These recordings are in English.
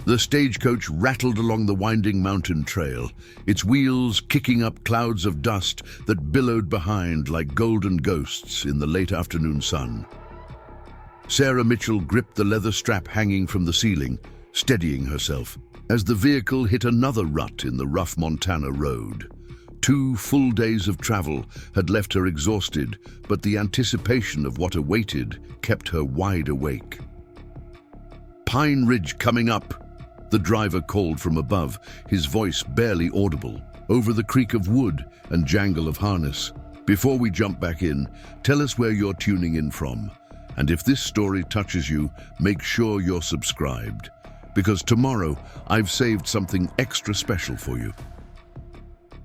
The stagecoach rattled along the winding mountain trail, its wheels kicking up clouds of dust that billowed behind like golden ghosts in the late afternoon sun. Sarah Mitchell gripped the leather strap hanging from the ceiling, steadying herself, as the vehicle hit another rut in the rough Montana road. 2 full days of travel had left her exhausted, but the anticipation of what awaited kept her wide awake. "Pine Ridge coming up," the driver called from above, his voice barely audible, over the creak of wood and jangle of harness. "Before we jump back in, tell us where you're tuning in from. And if this story touches you, make sure you're subscribed, because tomorrow I've saved something extra special for you."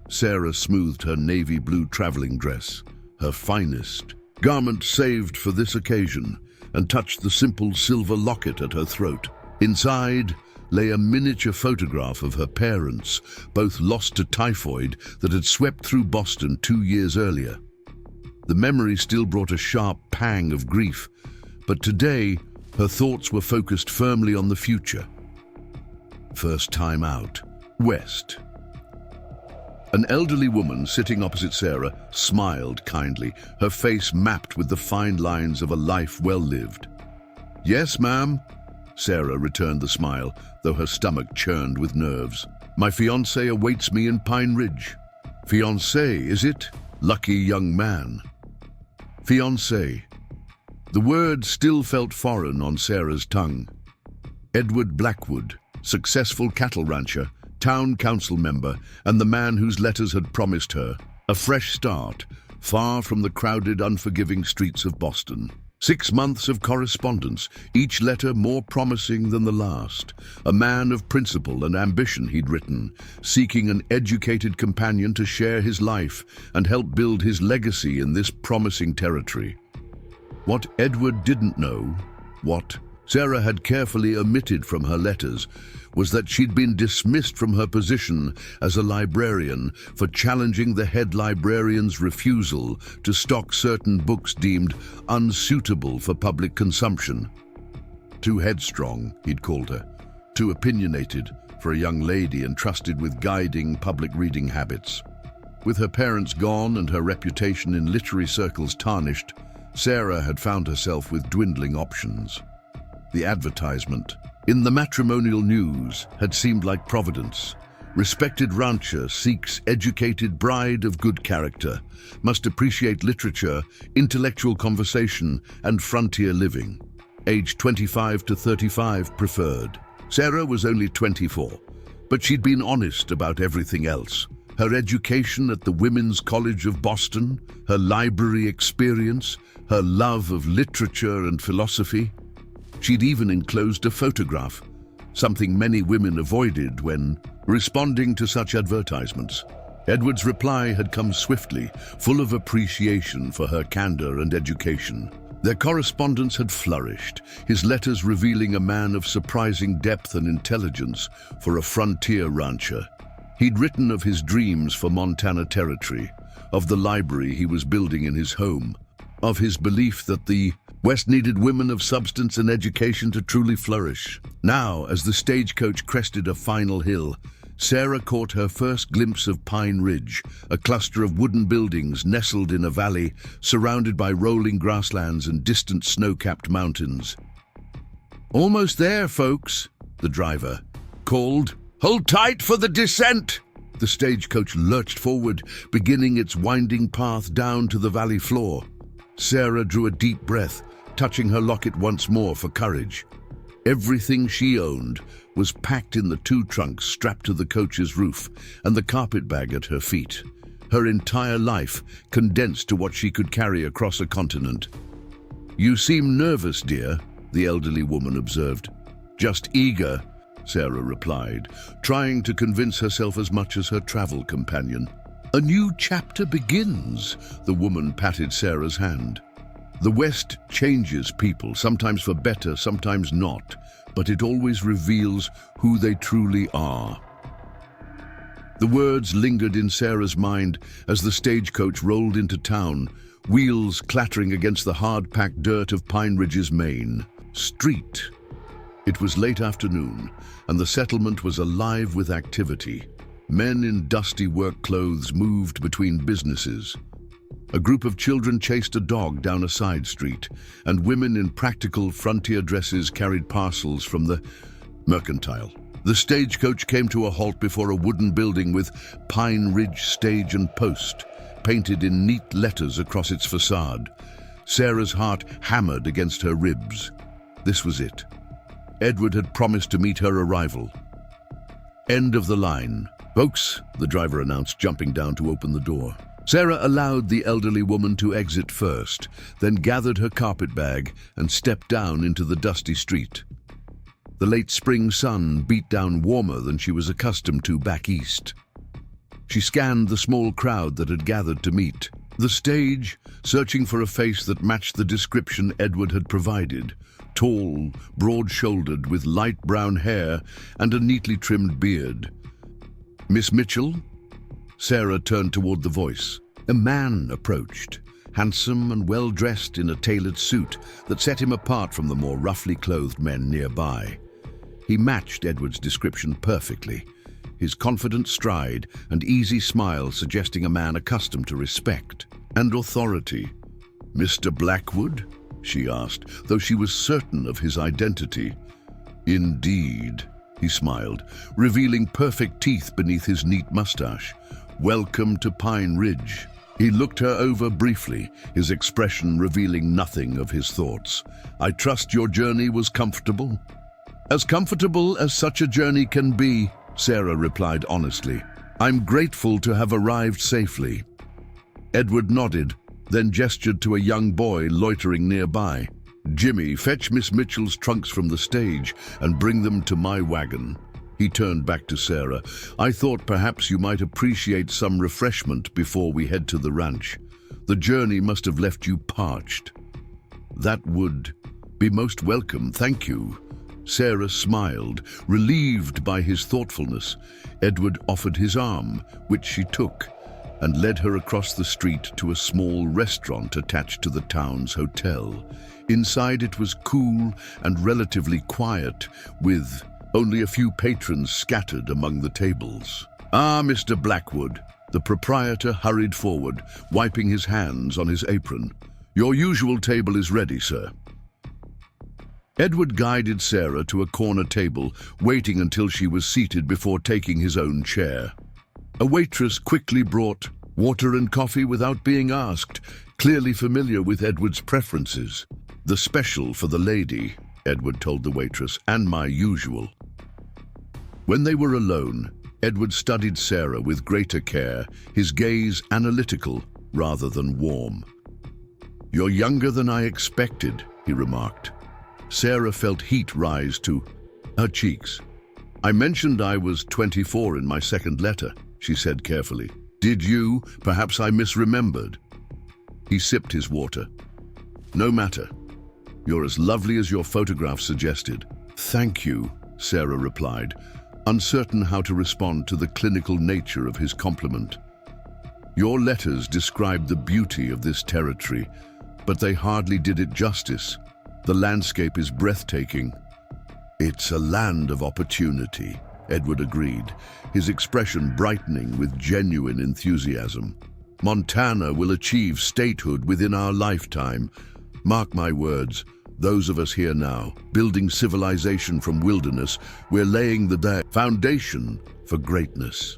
Sarah smoothed her navy blue traveling dress, her finest garment saved for this occasion, and touched the simple silver locket at her throat. Inside lay a miniature photograph of her parents, both lost to typhoid that had swept through Boston 2 years earlier. The memory still brought a sharp pang of grief, but today her thoughts were focused firmly on the future. First time out, west. An elderly woman sitting opposite Sarah smiled kindly, her face mapped with the fine lines of a life well lived. "Yes, ma'am," Sarah returned the smile, though her stomach churned with nerves. "My fiancé awaits me in Pine Ridge." "Fiancé, is it? Lucky young man." Fiancé. The word still felt foreign on Sarah's tongue. Edward Blackwood, successful cattle rancher, town council member, and the man whose letters had promised her a fresh start, far from the crowded, unforgiving streets of Boston. 6 months of correspondence, each letter more promising than the last. A man of principle and ambition, he'd written, seeking an educated companion to share his life and help build his legacy in this promising territory. What Edward didn't know, what Sarah had carefully omitted from her letters, was that she'd been dismissed from her position as a librarian for challenging the head librarian's refusal to stock certain books deemed unsuitable for public consumption. Too headstrong, he'd called her, too opinionated for a young lady entrusted with guiding public reading habits. With her parents gone and her reputation in literary circles tarnished, Sarah had found herself with dwindling options. The advertisement in the matrimonial news had seemed like providence. Respected rancher seeks educated bride of good character, must appreciate literature, intellectual conversation, and frontier living. Age 25 to 35 preferred. Sarah was only 24, but she'd been honest about everything else. Her education at the Women's College of Boston, her library experience, her love of literature and philosophy. She'd even enclosed a photograph, something many women avoided when responding to such advertisements. Edward's reply had come swiftly, full of appreciation for her candor and education. Their correspondence had flourished, his letters revealing a man of surprising depth and intelligence for a frontier rancher. He'd written of his dreams for Montana territory, of the library he was building in his home, of his belief that the West needed women of substance and education to truly flourish. Now, as the stagecoach crested a final hill, Sarah caught her first glimpse of Pine Ridge, a cluster of wooden buildings nestled in a valley, surrounded by rolling grasslands and distant snow-capped mountains. "Almost there, folks," the driver called. "Hold tight for the descent!" The stagecoach lurched forward, beginning its winding path down to the valley floor. Sarah drew a deep breath, touching her locket once more for courage. Everything she owned was packed in the 2 trunks strapped to the coach's roof and the carpet bag at her feet. Her entire life condensed to what she could carry across a continent. "You seem nervous, dear," the elderly woman observed. "Just eager," Sarah replied, trying to convince herself as much as her travel companion. "A new chapter begins," the woman patted Sarah's hand. "The West changes people, sometimes for better, sometimes not, but it always reveals who they truly are." The words lingered in Sarah's mind as the stagecoach rolled into town, wheels clattering against the hard-packed dirt of Pine Ridge's main street. It was late afternoon, and the settlement was alive with activity. Men in dusty work clothes moved between businesses. A group of children chased a dog down a side street, and women in practical frontier dresses carried parcels from the mercantile. The stagecoach came to a halt before a wooden building with Pine Ridge Stage and Post painted in neat letters across its facade. Sarah's heart hammered against her ribs. This was it. Edward had promised to meet her arrival. End of the line. "Folks," the driver announced, jumping down to open the door. Sarah allowed the elderly woman to exit first, then gathered her carpet bag and stepped down into the dusty street. The late spring sun beat down warmer than she was accustomed to back east. She scanned the small crowd that had gathered to meet. The stage, searching for a face that matched the description Edward had provided. Tall, broad-shouldered, with light brown hair and a neatly trimmed beard. "Miss Mitchell?" Sarah turned toward the voice. A man approached, handsome and well-dressed in a tailored suit that set him apart from the more roughly clothed men nearby. He matched Edward's description perfectly, his confident stride and easy smile suggesting a man accustomed to respect and authority. "Mr. Blackwood?" she asked, though she was certain of his identity. "Indeed," he smiled, revealing perfect teeth beneath his neat mustache. "Welcome to Pine Ridge." He looked her over briefly, his expression revealing nothing of his thoughts. "I trust your journey was comfortable?" "As comfortable as such a journey can be," Sarah replied honestly. "I'm grateful to have arrived safely." Edward nodded, then gestured to a young boy loitering nearby. "Jimmy, fetch Miss Mitchell's trunks from the stage and bring them to my wagon." He turned back to Sarah. "I thought perhaps you might appreciate some refreshment before we head to the ranch. The journey must have left you parched." "That would be most welcome, thank you." Sarah smiled, relieved by his thoughtfulness. Edward offered his arm, which she took, and led her across the street to a small restaurant attached to the town's hotel. Inside it was cool and relatively quiet, with only a few patrons scattered among the tables. "Ah, Mr. Blackwood." The proprietor hurried forward, wiping his hands on his apron. "Your usual table is ready, sir." Edward guided Sarah to a corner table, waiting until she was seated before taking his own chair. A waitress quickly brought water and coffee without being asked, clearly familiar with Edward's preferences. "The special for the lady," Edward told the waitress, "and my usual." When they were alone, Edward studied Sarah with greater care, his gaze analytical rather than warm. "You're younger than I expected," he remarked. Sarah felt heat rise to her cheeks. "I mentioned I was 24 in my second letter," she said carefully. "Did you? Perhaps I misremembered." He sipped his water. "No matter. You're as lovely as your photograph suggested." "Thank you," Sarah replied, uncertain how to respond to the clinical nature of his compliment. "Your letters described the beauty of this territory, but they hardly did it justice. The landscape is breathtaking." "It's a land of opportunity," Edward agreed, his expression brightening with genuine enthusiasm. "Montana will achieve statehood within our lifetime. Mark my words, those of us here now, building civilization from wilderness, we're laying the foundation for greatness."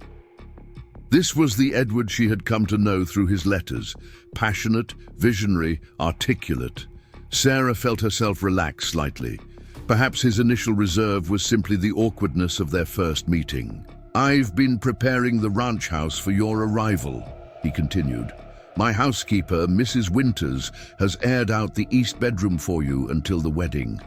This was the Edward she had come to know through his letters, passionate, visionary, articulate. Sarah felt herself relax slightly. Perhaps his initial reserve was simply the awkwardness of their first meeting. "I've been preparing the ranch house for your arrival," he continued. "My housekeeper, Mrs. Winters, has aired out the east bedroom for you until the wedding."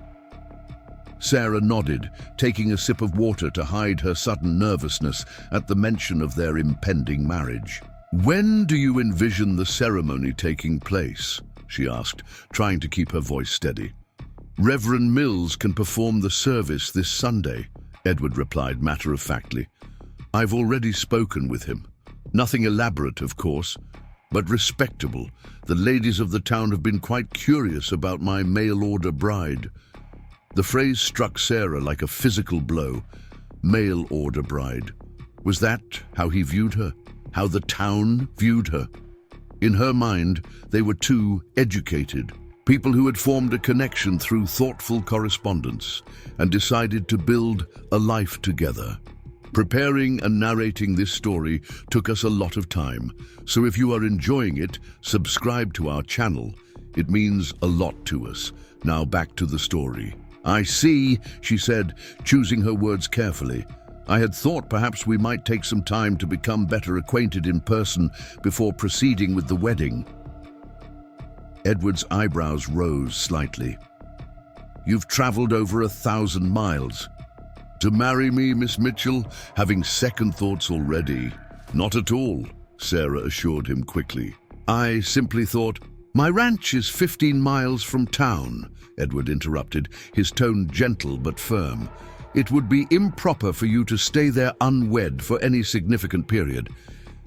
Sarah nodded, taking a sip of water to hide her sudden nervousness at the mention of their impending marriage. "When do you envision the ceremony taking place?" she asked, trying to keep her voice steady. "Reverend Mills can perform the service this Sunday," Edward replied matter-of-factly. "I've already spoken with him. Nothing elaborate, of course, but respectable. The ladies of the town have been quite curious about my mail-order bride." The phrase struck Sarah like a physical blow. Mail order bride. Was that how he viewed her? How the town viewed her? In her mind, they were two educated people who had formed a connection through thoughtful correspondence and decided to build a life together. Preparing and narrating this story took us a lot of time, so if you are enjoying it, subscribe to our channel. It means a lot to us. Now back to the story. "I see," she said, choosing her words carefully. "I had thought perhaps we might take some time to become better acquainted in person before proceeding with the wedding." Edward's eyebrows rose slightly. "You've traveled over 1,000 miles. To marry me, Miss Mitchell, having second thoughts already?" "Not at all," Sarah assured him quickly. "I simply thought—" "My ranch is 15 miles from town," Edward interrupted, his tone gentle but firm. "It would be improper for you to stay there unwed for any significant period.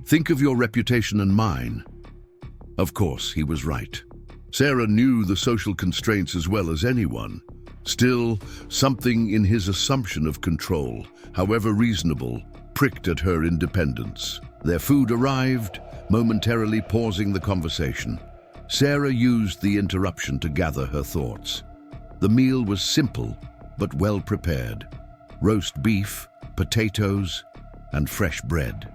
Think of your reputation and mine." Of course, he was right. Sarah knew the social constraints as well as anyone. Still, something in his assumption of control, however reasonable, pricked at her independence. Their food arrived, momentarily pausing the conversation. Sarah used the interruption to gather her thoughts. The meal was simple, but well prepared. Roast beef, potatoes, and fresh bread.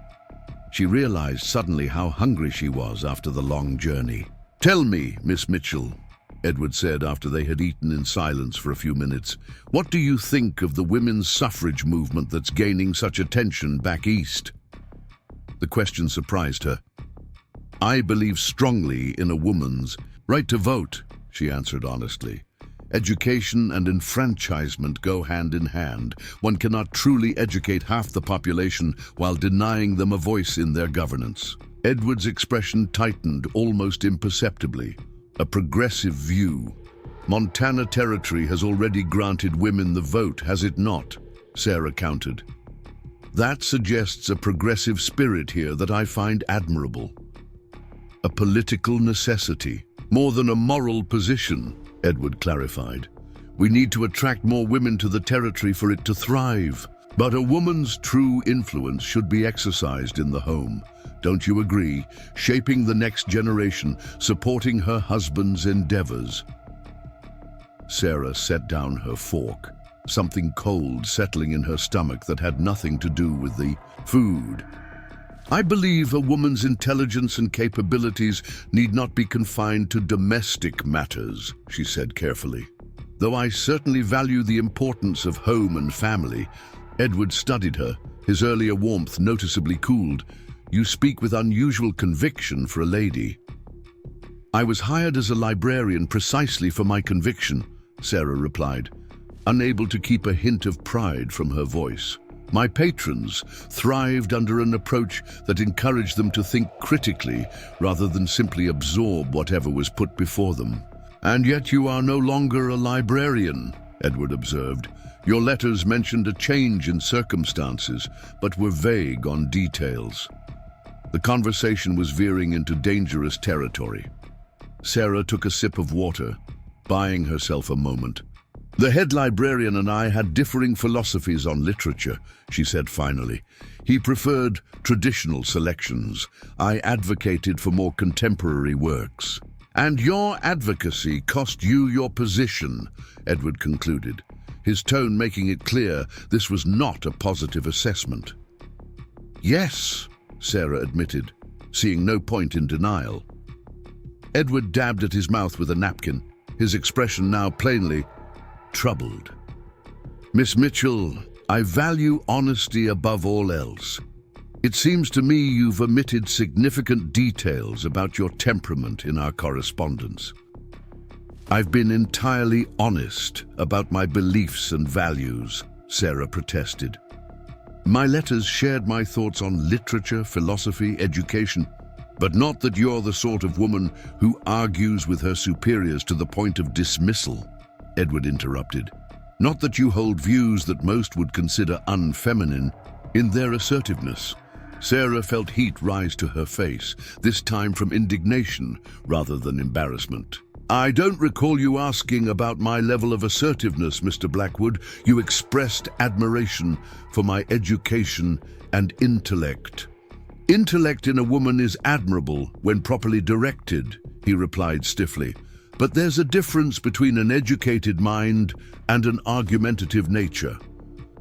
She realized suddenly how hungry she was after the long journey. "Tell me, Miss Mitchell," Edward said after they had eaten in silence for a few minutes, "what do you think of the women's suffrage movement that's gaining such attention back east?" The question surprised her. "I believe strongly in a woman's right to vote," she answered honestly. "Education and enfranchisement go hand in hand. One cannot truly educate half the population while denying them a voice in their governance." Edward's expression tightened almost imperceptibly. "A progressive view. Montana Territory has already granted women the vote, has it not?" Sarah countered. "That suggests a progressive spirit here that I find admirable. A political necessity, more than a moral position," Edward clarified. "We need to attract more women to the territory for it to thrive. But a woman's true influence should be exercised in the home. Don't you agree? Shaping the next generation, supporting her husband's endeavors." Sarah set down her fork, something cold settling in her stomach that had nothing to do with the food. "I believe a woman's intelligence and capabilities need not be confined to domestic matters," she said carefully. "Though I certainly value the importance of home and family." Edward studied her, his earlier warmth noticeably cooled. "You speak with unusual conviction for a lady." "I was hired as a librarian precisely for my conviction," Sarah replied, unable to keep a hint of pride from her voice. "My patrons thrived under an approach that encouraged them to think critically rather than simply absorb whatever was put before them." "And yet you are no longer a librarian," Edward observed. "Your letters mentioned a change in circumstances, but were vague on details." The conversation was veering into dangerous territory. Sarah took a sip of water, buying herself a moment. "The head librarian and I had differing philosophies on literature," she said finally. "He preferred traditional selections. I advocated for more contemporary works." "And your advocacy cost you your position," Edward concluded, his tone making it clear this was not a positive assessment. "Yes," Sarah admitted, seeing no point in denial. Edward dabbed at his mouth with a napkin, his expression now plainly troubled. "Miss Mitchell, I value honesty above all else. It seems to me you've omitted significant details about your temperament in our correspondence." "I've been entirely honest about my beliefs and values," Sarah protested. "My letters shared my thoughts on literature, philosophy, education, but not that you're the sort of woman who argues with her superiors to the point of dismissal," Edward interrupted. "Not that you hold views that most would consider unfeminine in their assertiveness." Sarah felt heat rise to her face, this time from indignation rather than embarrassment. I don't recall you asking about my level of assertiveness, Mr. Blackwood. You expressed admiration for my education and intellect. Intellect in a woman is admirable when properly directed, he replied stiffly. But there's a difference between an educated mind and an argumentative nature.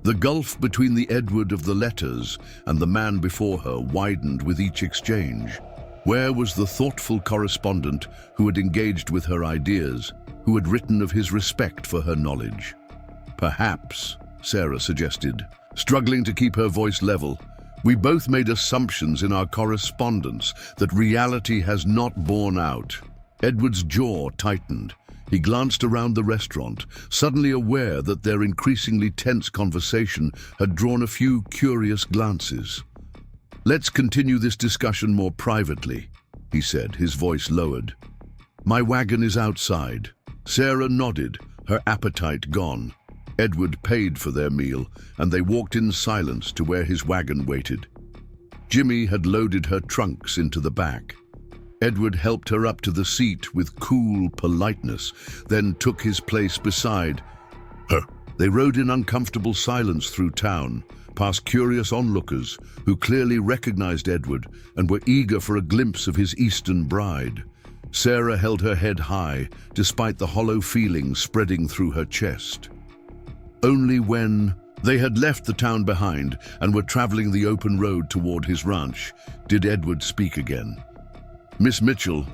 The gulf between the Edward of the letters and the man before her widened with each exchange. Where was the thoughtful correspondent who had engaged with her ideas, who had written of his respect for her knowledge? Perhaps, Sarah suggested, struggling to keep her voice level, we both made assumptions in our correspondence that reality has not borne out. Edward's jaw tightened. He glanced around the restaurant, suddenly aware that their increasingly tense conversation had drawn a few curious glances. Let's continue this discussion more privately, he said, his voice lowered. My wagon is outside. Sarah nodded, her appetite gone. Edward paid for their meal, and they walked in silence to where his wagon waited. Jimmy had loaded her trunks into the back. Edward helped her up to the seat with cool politeness, then took his place beside her. They rode in uncomfortable silence through town, past curious onlookers who clearly recognized Edward and were eager for a glimpse of his Eastern bride. Sarah held her head high, despite the hollow feeling spreading through her chest. Only when they had left the town behind and were traveling the open road toward his ranch did Edward speak again. Miss Mitchell,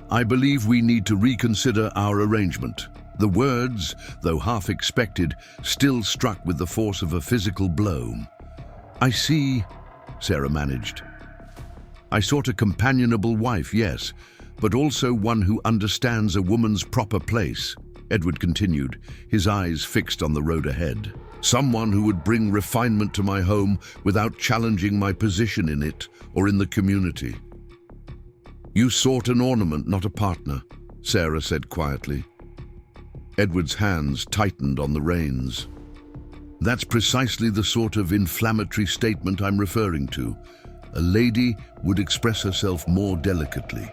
I believe we need to reconsider our arrangement. The words, though half expected, still struck with the force of a physical blow. I see, Sarah managed. I sought a companionable wife, yes, but also one who understands a woman's proper place, Edward continued, his eyes fixed on the road ahead. Someone who would bring refinement to my home without challenging my position in it or in the community. You sought an ornament, not a partner, Sarah said quietly. Edward's hands tightened on the reins. That's precisely the sort of inflammatory statement I'm referring to. A lady would express herself more delicately.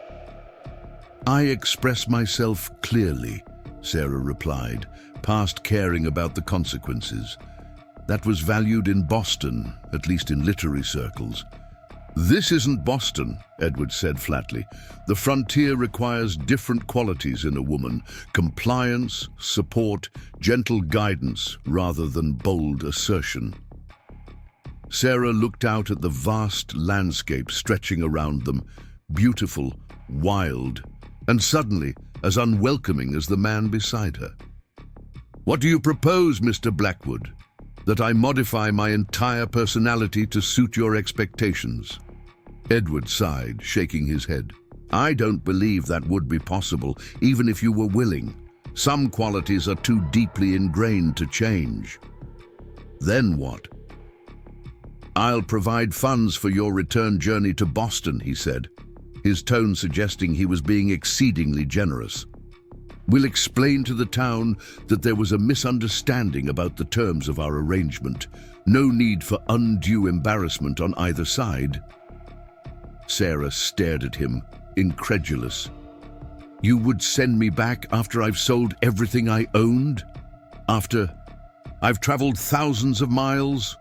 I express myself clearly, Sarah replied, past caring about the consequences. That was valued in Boston, at least in literary circles. This isn't Boston, Edward said flatly. The frontier requires different qualities in a woman: compliance, support, gentle guidance, rather than bold assertion. Sarah looked out at the vast landscape stretching around them, beautiful, wild, and suddenly as unwelcoming as the man beside her. What do you propose, Mr. Blackwood? That I modify my entire personality to suit your expectations? Edward sighed, shaking his head. I don't believe that would be possible, even if you were willing. Some qualities are too deeply ingrained to change. Then what? I'll provide funds for your return journey to Boston, he said, his tone suggesting he was being exceedingly generous. We'll explain to the town that there was a misunderstanding about the terms of our arrangement. No need for undue embarrassment on either side. Sarah stared at him, incredulous. You would send me back after I've sold everything I owned? After I've traveled thousands of miles?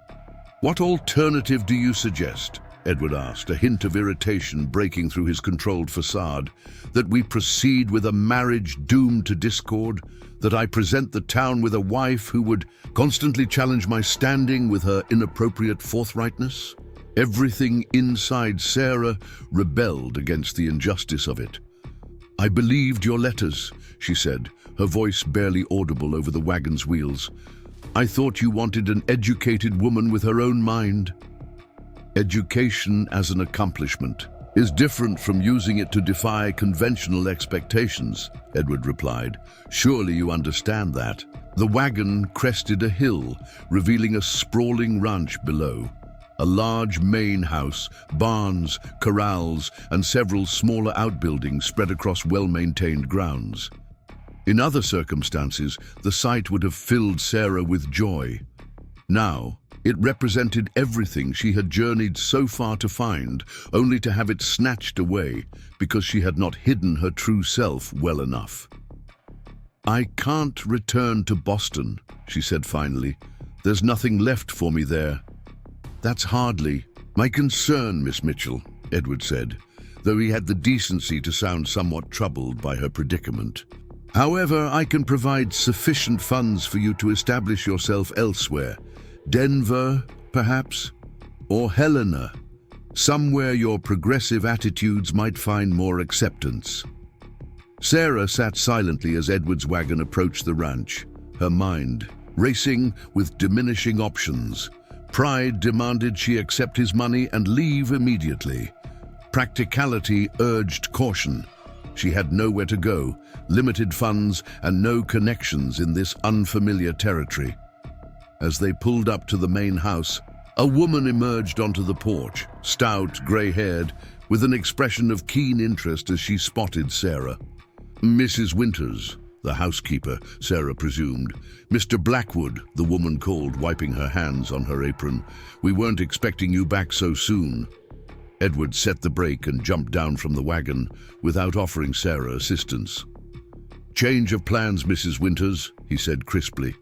What alternative do you suggest? Edward asked, a hint of irritation breaking through his controlled facade. That we proceed with a marriage doomed to discord? That I present the town with a wife who would constantly challenge my standing with her inappropriate forthrightness? Everything inside Sarah rebelled against the injustice of it. I believed your letters, she said, her voice barely audible over the wagon's wheels. I thought you wanted an educated woman with her own mind. Education as an accomplishment is different from using it to defy conventional expectations, Edward replied. Surely you understand that. The wagon crested a hill, revealing a sprawling ranch below. A large main house, barns, corrals, and several smaller outbuildings spread across well-maintained grounds. In other circumstances, the sight would have filled Sarah with joy. Now, it represented everything she had journeyed so far to find, only to have it snatched away because she had not hidden her true self well enough. "I can't return to Boston," she said finally. "There's nothing left for me there." "That's hardly my concern, Miss Mitchell," Edward said, though he had the decency to sound somewhat troubled by her predicament. "However, I can provide sufficient funds for you to establish yourself elsewhere. Denver, perhaps? Or Helena, somewhere your progressive attitudes might find more acceptance." Sarah sat silently as Edward's wagon approached the ranch, her mind racing with diminishing options. Pride demanded she accept his money and leave immediately. Practicality urged caution. She had nowhere to go, limited funds, and no connections in this unfamiliar territory. As they pulled up to the main house, a woman emerged onto the porch, stout, grey-haired, with an expression of keen interest as she spotted Sarah. "Mrs. Winters," the housekeeper, Sarah presumed. "Mr. Blackwood," the woman called, wiping her hands on her apron. "We weren't expecting you back so soon." Edward set the brake and jumped down from the wagon without offering Sarah assistance. "Change of plans, Mrs. Winters," he said crisply.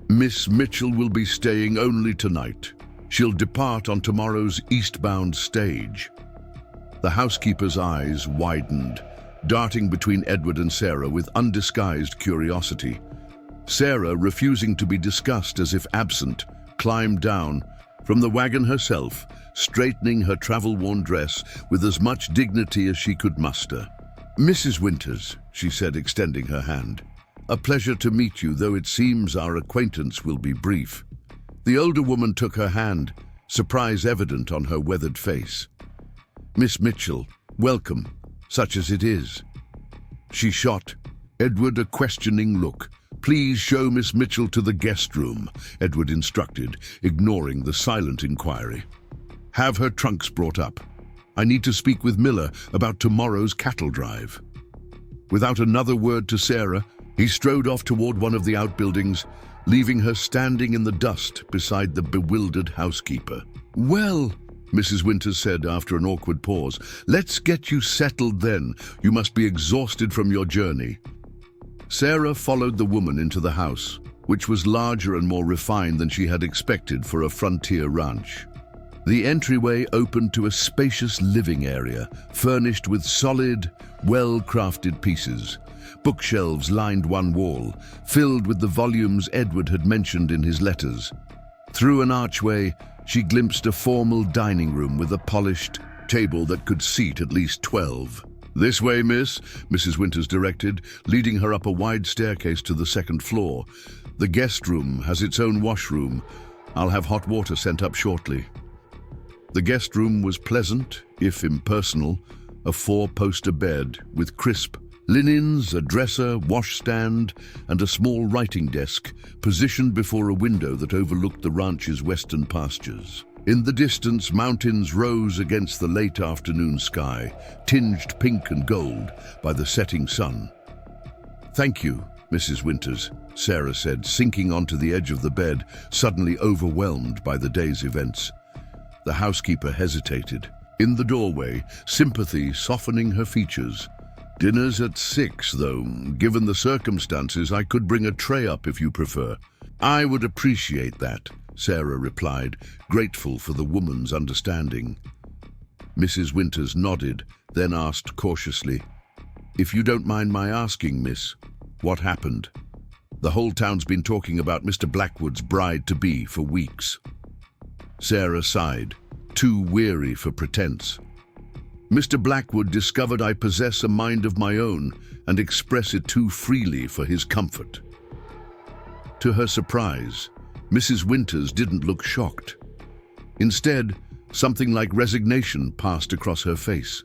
"Miss Mitchell will be staying only tonight. She'll depart on tomorrow's eastbound stage." The housekeeper's eyes widened, darting between Edward and Sarah with undisguised curiosity. Sarah, refusing to be discussed as if absent, climbed down from the wagon herself, straightening her travel-worn dress with as much dignity as she could muster. "Mrs. Winters," she said, extending her hand. "A pleasure to meet you, though it seems our acquaintance will be brief." The older woman took her hand, surprise evident on her weathered face. "Miss Mitchell, welcome, such as it is." She shot Edward a questioning look. "Please show Miss Mitchell to the guest room," Edward instructed, ignoring the silent inquiry. "Have her trunks brought up. I need to speak with Miller about tomorrow's cattle drive." Without another word to Sarah, he strode off toward one of the outbuildings, leaving her standing in the dust beside the bewildered housekeeper. "Well," Mrs. Winters said after an awkward pause, "let's get you settled then. You must be exhausted from your journey." Sarah followed the woman into the house, which was larger and more refined than she had expected for a frontier ranch. The entryway opened to a spacious living area, furnished with solid, well-crafted pieces. Bookshelves lined one wall, filled with the volumes Edward had mentioned in his letters. Through an archway, she glimpsed a formal dining room with a polished table that could seat at least 12. "This way, miss," Mrs. Winters directed, leading her up a wide staircase to the second floor. "The guest room has its own washroom. I'll have hot water sent up shortly." The guest room was pleasant, if impersonal, a 4-poster bed with crisp linens, a dresser, washstand, and a small writing desk positioned before a window that overlooked the ranch's western pastures. In the distance, mountains rose against the late afternoon sky, tinged pink and gold by the setting sun. "Thank you, Mrs. Winters," Sarah said, sinking onto the edge of the bed, suddenly overwhelmed by the day's events. The housekeeper hesitated. In the doorway, sympathy softening her features. "Dinner's at 6, though. Given the circumstances, I could bring a tray up if you prefer." "I would appreciate that," Sarah replied, grateful for the woman's understanding. Mrs. Winters nodded, then asked cautiously, "If you don't mind my asking, miss, what happened? The whole town's been talking about Mr. Blackwood's bride-to-be for weeks." Sarah sighed, too weary for pretense. "Mr. Blackwood discovered I possess a mind of my own and express it too freely for his comfort." To her surprise, Mrs. Winters didn't look shocked. Instead, something like resignation passed across her face.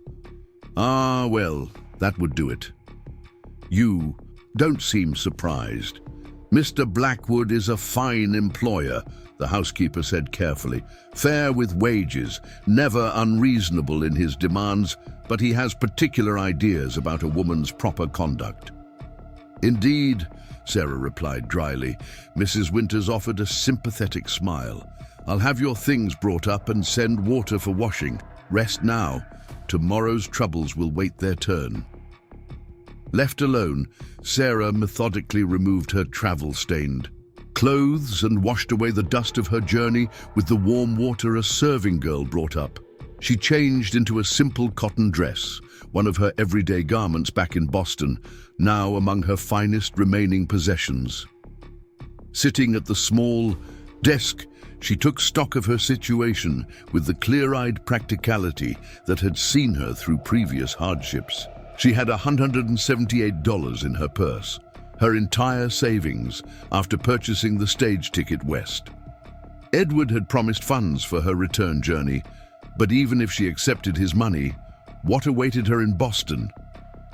"Ah, well, that would do it. You don't seem surprised. Mr. Blackwood is a fine employer," the housekeeper said carefully. "Fair with wages, never unreasonable in his demands, but he has particular ideas about a woman's proper conduct." "Indeed," Sarah replied dryly. Mrs. Winters offered a sympathetic smile. "I'll have your things brought up and send water for washing. Rest now. Tomorrow's troubles will wait their turn." Left alone, Sarah methodically removed her travel-stained clothes and washed away the dust of her journey with the warm water a serving girl brought up. She changed into a simple cotton dress, one of her everyday garments back in Boston, now among her finest remaining possessions. Sitting at the small desk, she took stock of her situation with the clear-eyed practicality that had seen her through previous hardships. She had $178 in her purse, her entire savings after purchasing the stage ticket west. Edward had promised funds for her return journey, but even if she accepted his money, what awaited her in Boston?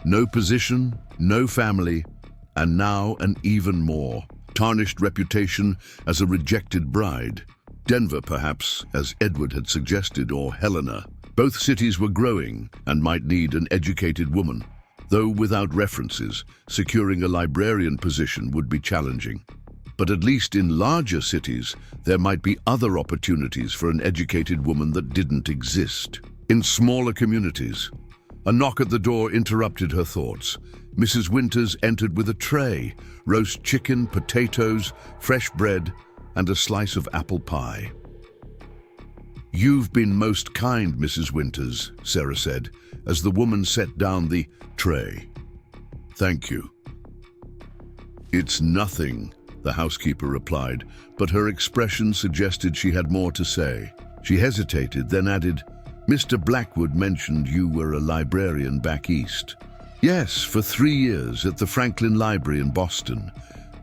No position, no family, and now an even more tarnished reputation as a rejected bride. Denver, perhaps, as Edward had suggested, or Helena. Both cities were growing and might need an educated woman. Though without references, securing a librarian position would be challenging. But at least in larger cities, there might be other opportunities for an educated woman that didn't exist. In smaller communities, a knock at the door interrupted her thoughts. Mrs. Winters entered with a tray, roast chicken, potatoes, fresh bread, and a slice of apple pie. "You've been most kind, Mrs. Winters," Sarah said, as the woman set down the tray. "Thank you." "It's nothing," the housekeeper replied, but her expression suggested she had more to say. She hesitated, then added, "Mr. Blackwood mentioned you were a librarian back east." "Yes, for 3 years at the Franklin Library in Boston."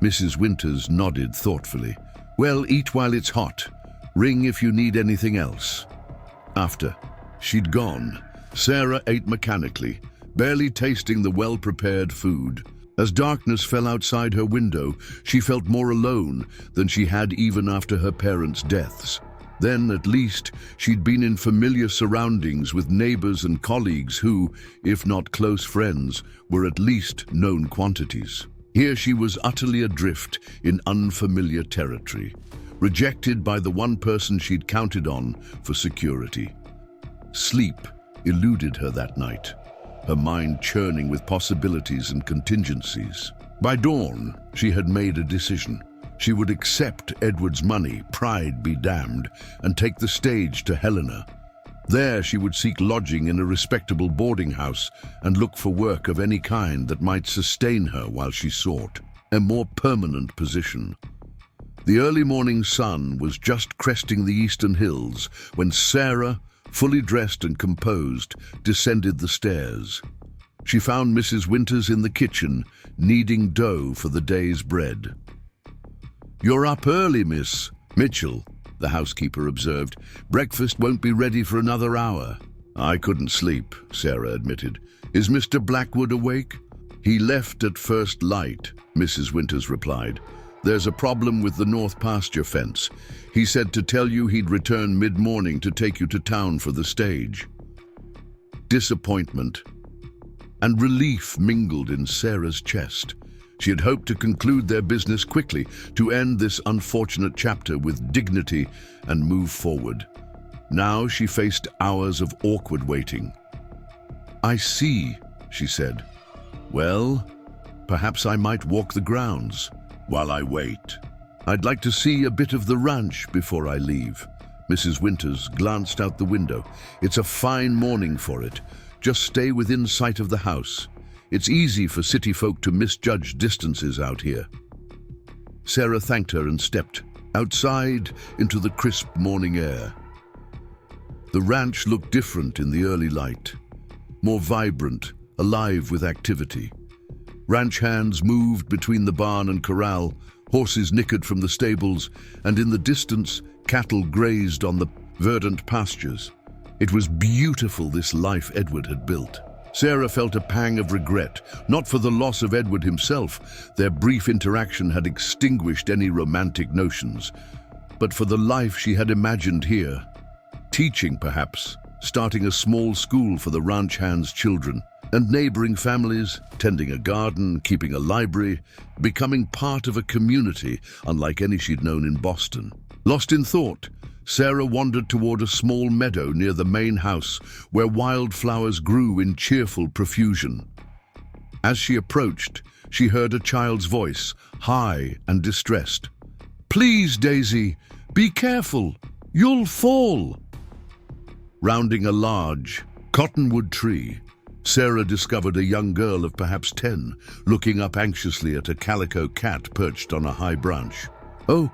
Mrs. Winters nodded thoughtfully. "Well, eat while it's hot. Ring if you need anything else." After she'd gone, Sarah ate mechanically, barely tasting the well-prepared food. As darkness fell outside her window, she felt more alone than she had even after her parents' deaths. Then, at least, she'd been in familiar surroundings with neighbors and colleagues who, if not close friends, were at least known quantities. Here she was utterly adrift in unfamiliar territory, rejected by the one person she'd counted on for security. Sleep eluded her that night, her mind churning with possibilities and contingencies. By dawn, she had made a decision. She would accept Edward's money, pride be damned, and take the stage to Helena. There she would seek lodging in a respectable boarding house and look for work of any kind that might sustain her while she sought a more permanent position. The early morning sun was just cresting the eastern hills when Sarah, fully dressed and composed, descended the stairs. She found Mrs. Winters in the kitchen, kneading dough for the day's bread. "You're up early, Miss Mitchell," the housekeeper observed. "Breakfast won't be ready for another hour." "I couldn't sleep," Sarah admitted. "Is Mr. Blackwood awake?" "He left at first light," Mrs. Winters replied. "There's a problem with the north pasture fence. He said to tell you he'd return mid-morning to take you to town for the stage." Disappointment and relief mingled in Sarah's chest. She had hoped to conclude their business quickly, to end this unfortunate chapter with dignity and move forward. Now she faced hours of awkward waiting. "I see," she said. "Well, perhaps I might walk the grounds while I wait. I'd like to see a bit of the ranch before I leave." Mrs. Winters glanced out the window. "It's a fine morning for it. Just stay within sight of the house. It's easy for city folk to misjudge distances out here." Sarah thanked her and stepped outside into the crisp morning air. The ranch looked different in the early light, more vibrant, alive with activity. Ranch hands moved between the barn and corral, horses nickered from the stables, and in the distance, cattle grazed on the verdant pastures. It was beautiful, this life Edward had built. Sarah felt a pang of regret, not for the loss of Edward himself. Their brief interaction had extinguished any romantic notions, but for the life she had imagined here. Teaching, perhaps, starting a small school for the ranch hands' children, and neighboring families, tending a garden, keeping a library, becoming part of a community unlike any she'd known in Boston. Lost in thought, Sarah wandered toward a small meadow near the main house where wildflowers grew in cheerful profusion. As she approached, she heard a child's voice, high and distressed. "Please, Daisy, be careful. You'll fall." Rounding a large cottonwood tree, Sarah discovered a young girl of perhaps 10, looking up anxiously at a calico cat perched on a high branch. "Oh,"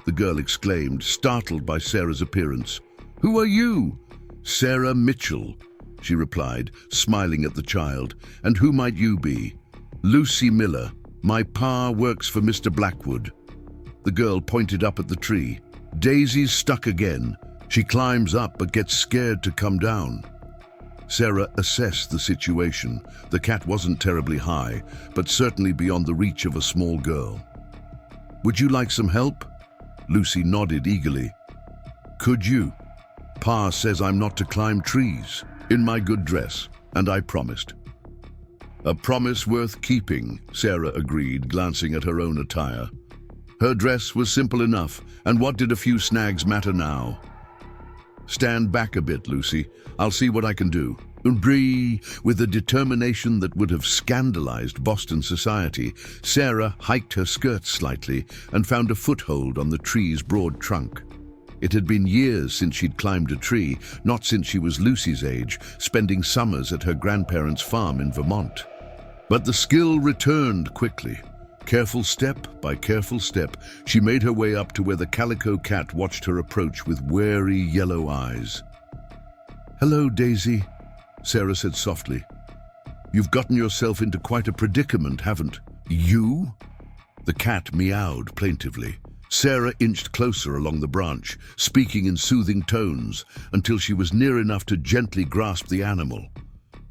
the girl exclaimed, startled by Sarah's appearance. "Who are you?" "Sarah Mitchell," she replied, smiling at the child. "And who might you be?" "Lucy Miller. My pa works for Mr. Blackwood." The girl pointed up at the tree. "Daisy's stuck again. She climbs up but gets scared to come down." Sarah assessed the situation. The cat wasn't terribly high, but certainly beyond the reach of a small girl. "Would you like some help?" Lucy nodded eagerly. "Could you? Pa says I'm not to climb trees, in my good dress, and I promised." "A promise worth keeping," Sarah agreed, glancing at her own attire. Her dress was simple enough, and what did a few snags matter now? "Stand back a bit, Lucy. I'll see what I can do." Bree, with a determination that would have scandalized Boston society, Sarah hiked her skirts slightly and found a foothold on the tree's broad trunk. It had been years since she'd climbed a tree, not since she was Lucy's age, spending summers at her grandparents' farm in Vermont. But the skill returned quickly. Careful step by careful step, she made her way up to where the calico cat watched her approach with wary yellow eyes. "Hello, Daisy," Sarah said softly. "You've gotten yourself into quite a predicament, haven't you?" The cat meowed plaintively. Sarah inched closer along the branch, speaking in soothing tones, until she was near enough to gently grasp the animal.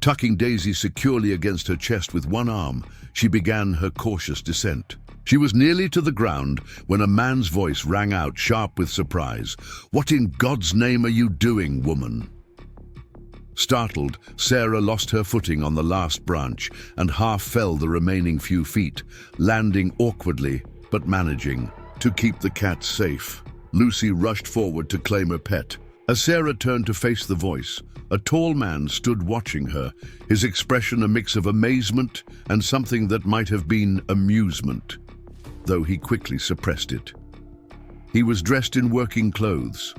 Tucking Daisy securely against her chest with one arm, she began her cautious descent. She was nearly to the ground when a man's voice rang out, sharp with surprise. "What in God's name are you doing, woman?" Startled, Sarah lost her footing on the last branch and half fell the remaining few feet, landing awkwardly but managing to keep the cat safe. Lucy rushed forward to claim her pet. As Sarah turned to face the voice, a tall man stood watching her, his expression a mix of amazement and something that might have been amusement, though he quickly suppressed it. He was dressed in working clothes,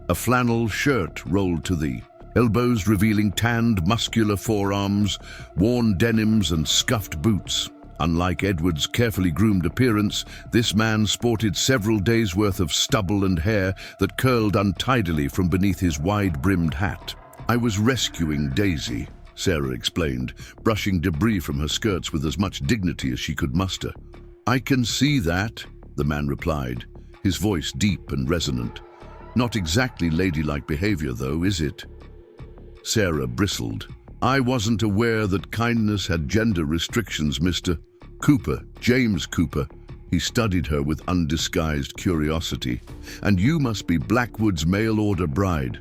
a flannel shirt rolled to the elbows revealing tanned, muscular forearms, worn denims and scuffed boots. Unlike Edward's carefully groomed appearance, this man sported several days' worth of stubble and hair that curled untidily from beneath his wide-brimmed hat. "I was rescuing Daisy," Sarah explained, brushing debris from her skirts with as much dignity as she could muster. "I can see that," the man replied, his voice deep and resonant. "Not exactly ladylike behavior, though, is it?" Sarah bristled. "I wasn't aware that kindness had gender restrictions, Mr. Cooper, James Cooper." He studied her with undisguised curiosity. "And you must be Blackwood's mail-order bride."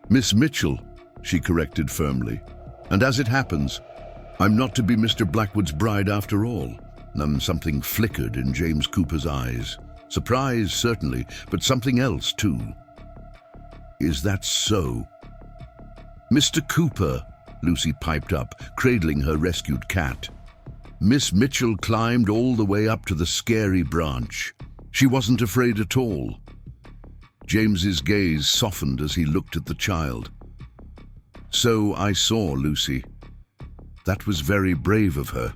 "Miss Mitchell," she corrected firmly. "And as it happens, I'm not to be Mr. Blackwood's bride after all." Something flickered in James Cooper's eyes. Surprise, certainly, but something else, too. "Is that so?" "Mr. Cooper," Lucy piped up, cradling her rescued cat. "Miss Mitchell climbed all the way up to the scary branch. She wasn't afraid at all." James's gaze softened as he looked at the child. "So I saw, Lucy. That was very brave of her."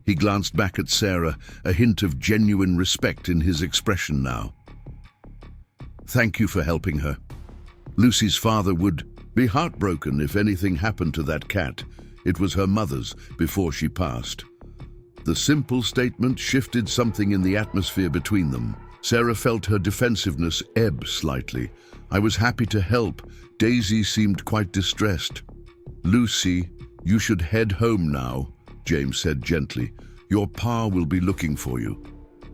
He glanced back at Sarah, a hint of genuine respect in his expression now. "Thank you for helping her. Lucy's father would be heartbroken if anything happened to that cat. It was her mother's before she passed." The simple statement shifted something in the atmosphere between them. Sarah felt her defensiveness ebb slightly. "I was happy to help." Daisy seemed quite distressed. "Lucy, you should head home now," James said gently. "Your pa will be looking for you."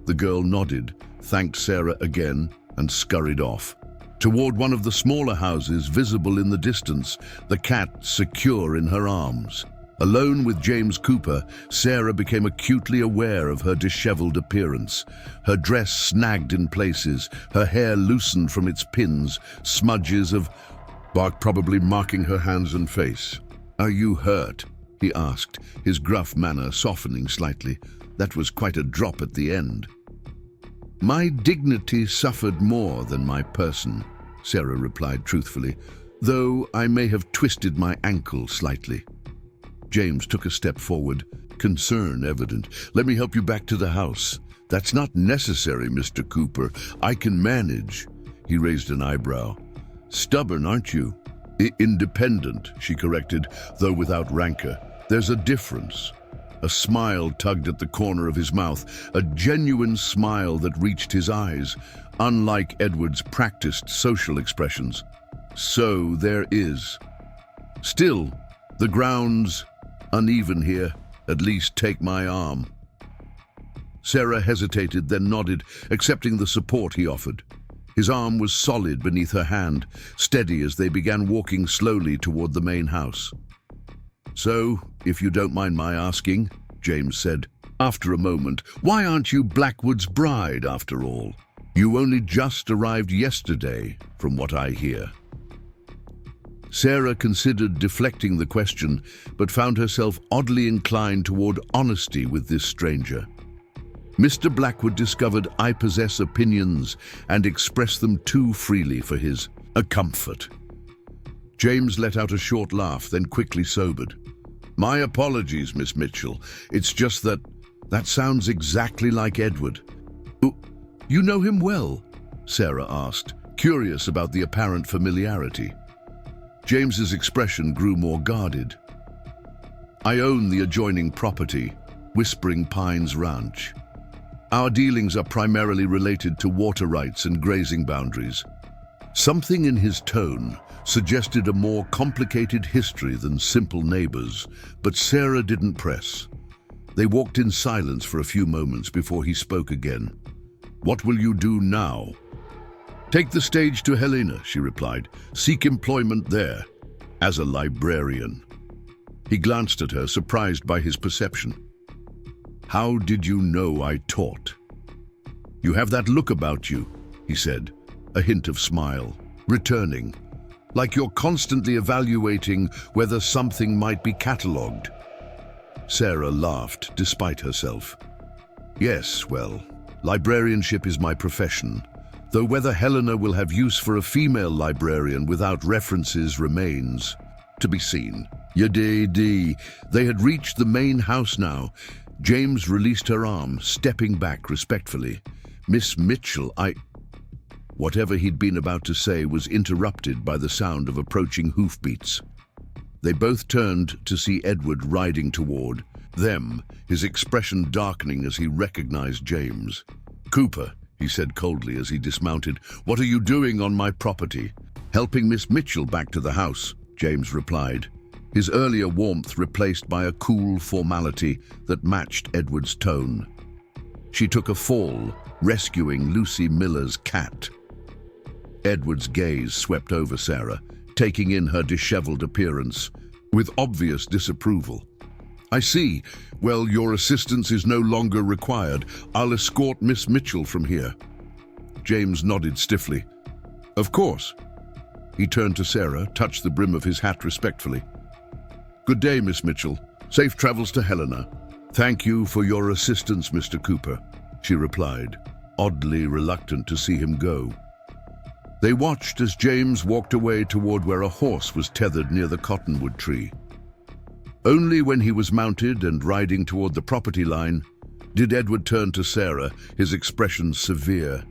The girl nodded, thanked Sarah again, and scurried off. Toward one of the smaller houses visible in the distance, the cat secure in her arms. Alone with James Cooper, Sarah became acutely aware of her disheveled appearance. Her dress snagged in places, her hair loosened from its pins, smudges of bark probably marking her hands and face. "Are you hurt?" he asked, his gruff manner softening slightly. That was quite a drop at the end. My dignity suffered more than my person, Sarah replied truthfully, though I may have twisted my ankle slightly. James took a step forward, concern evident. Let me help you back to the house. That's not necessary, Mr. Cooper. I can manage. He raised an eyebrow. Stubborn, aren't you? Independent, she corrected, though without rancor. There's a difference. A smile tugged at the corner of his mouth, a genuine smile that reached his eyes, unlike Edward's practiced social expressions. So there is. Still, the ground's uneven here. At least take my arm. Sarah hesitated, then nodded, accepting the support he offered. His arm was solid beneath her hand, steady as they began walking slowly toward the main house. So, if you don't mind my asking, James said, after a moment, why aren't you Blackwood's bride, after all? You only just arrived yesterday, from what I hear. Sarah considered deflecting the question, but found herself oddly inclined toward honesty with this stranger. Mr. Blackwood discovered I possess opinions and express them too freely for his comfort. James let out a short laugh, then quickly sobered. My apologies, Miss Mitchell. It's just that sounds exactly like Edward. You know him well? Sarah asked, curious about the apparent familiarity. James's expression grew more guarded. I own the adjoining property, Whispering Pines Ranch. Our dealings are primarily related to water rights and grazing boundaries. Something in his tone suggested a more complicated history than simple neighbors, but Sarah didn't press. They walked in silence for a few moments before he spoke again. What will you do now? Take the stage to Helena, she replied. Seek employment there, as a librarian. He glanced at her, surprised by his perception. How did you know I taught? You have that look about you, he said, a hint of smile, returning, like you're constantly evaluating whether something might be catalogued. Sarah laughed, despite herself. Yes, well, librarianship is my profession, though whether Helena will have use for a female librarian without references remains to be seen. Yadee. They had reached the main house now. James released her arm, stepping back respectfully. Miss Mitchell, Whatever he'd been about to say was interrupted by the sound of approaching hoofbeats. They both turned to see Edward riding toward them, his expression darkening as he recognized James. Cooper, he said coldly as he dismounted, what are you doing on my property? Helping Miss Mitchell back to the house, James replied, his earlier warmth replaced by a cool formality that matched Edward's tone. She took a fall, rescuing Lucy Miller's cat. Edward's gaze swept over Sarah, taking in her disheveled appearance, with obvious disapproval. I see. Well, your assistance is no longer required. I'll escort Miss Mitchell from here. James nodded stiffly. Of course. He turned to Sarah, touched the brim of his hat respectfully. Good day, Miss Mitchell. Safe travels to Helena. Thank you for your assistance, Mr. Cooper, she replied, oddly reluctant to see him go. They watched as James walked away toward where a horse was tethered near the cottonwood tree. Only when he was mounted and riding toward the property line did Edward turn to Sarah, his expression severe.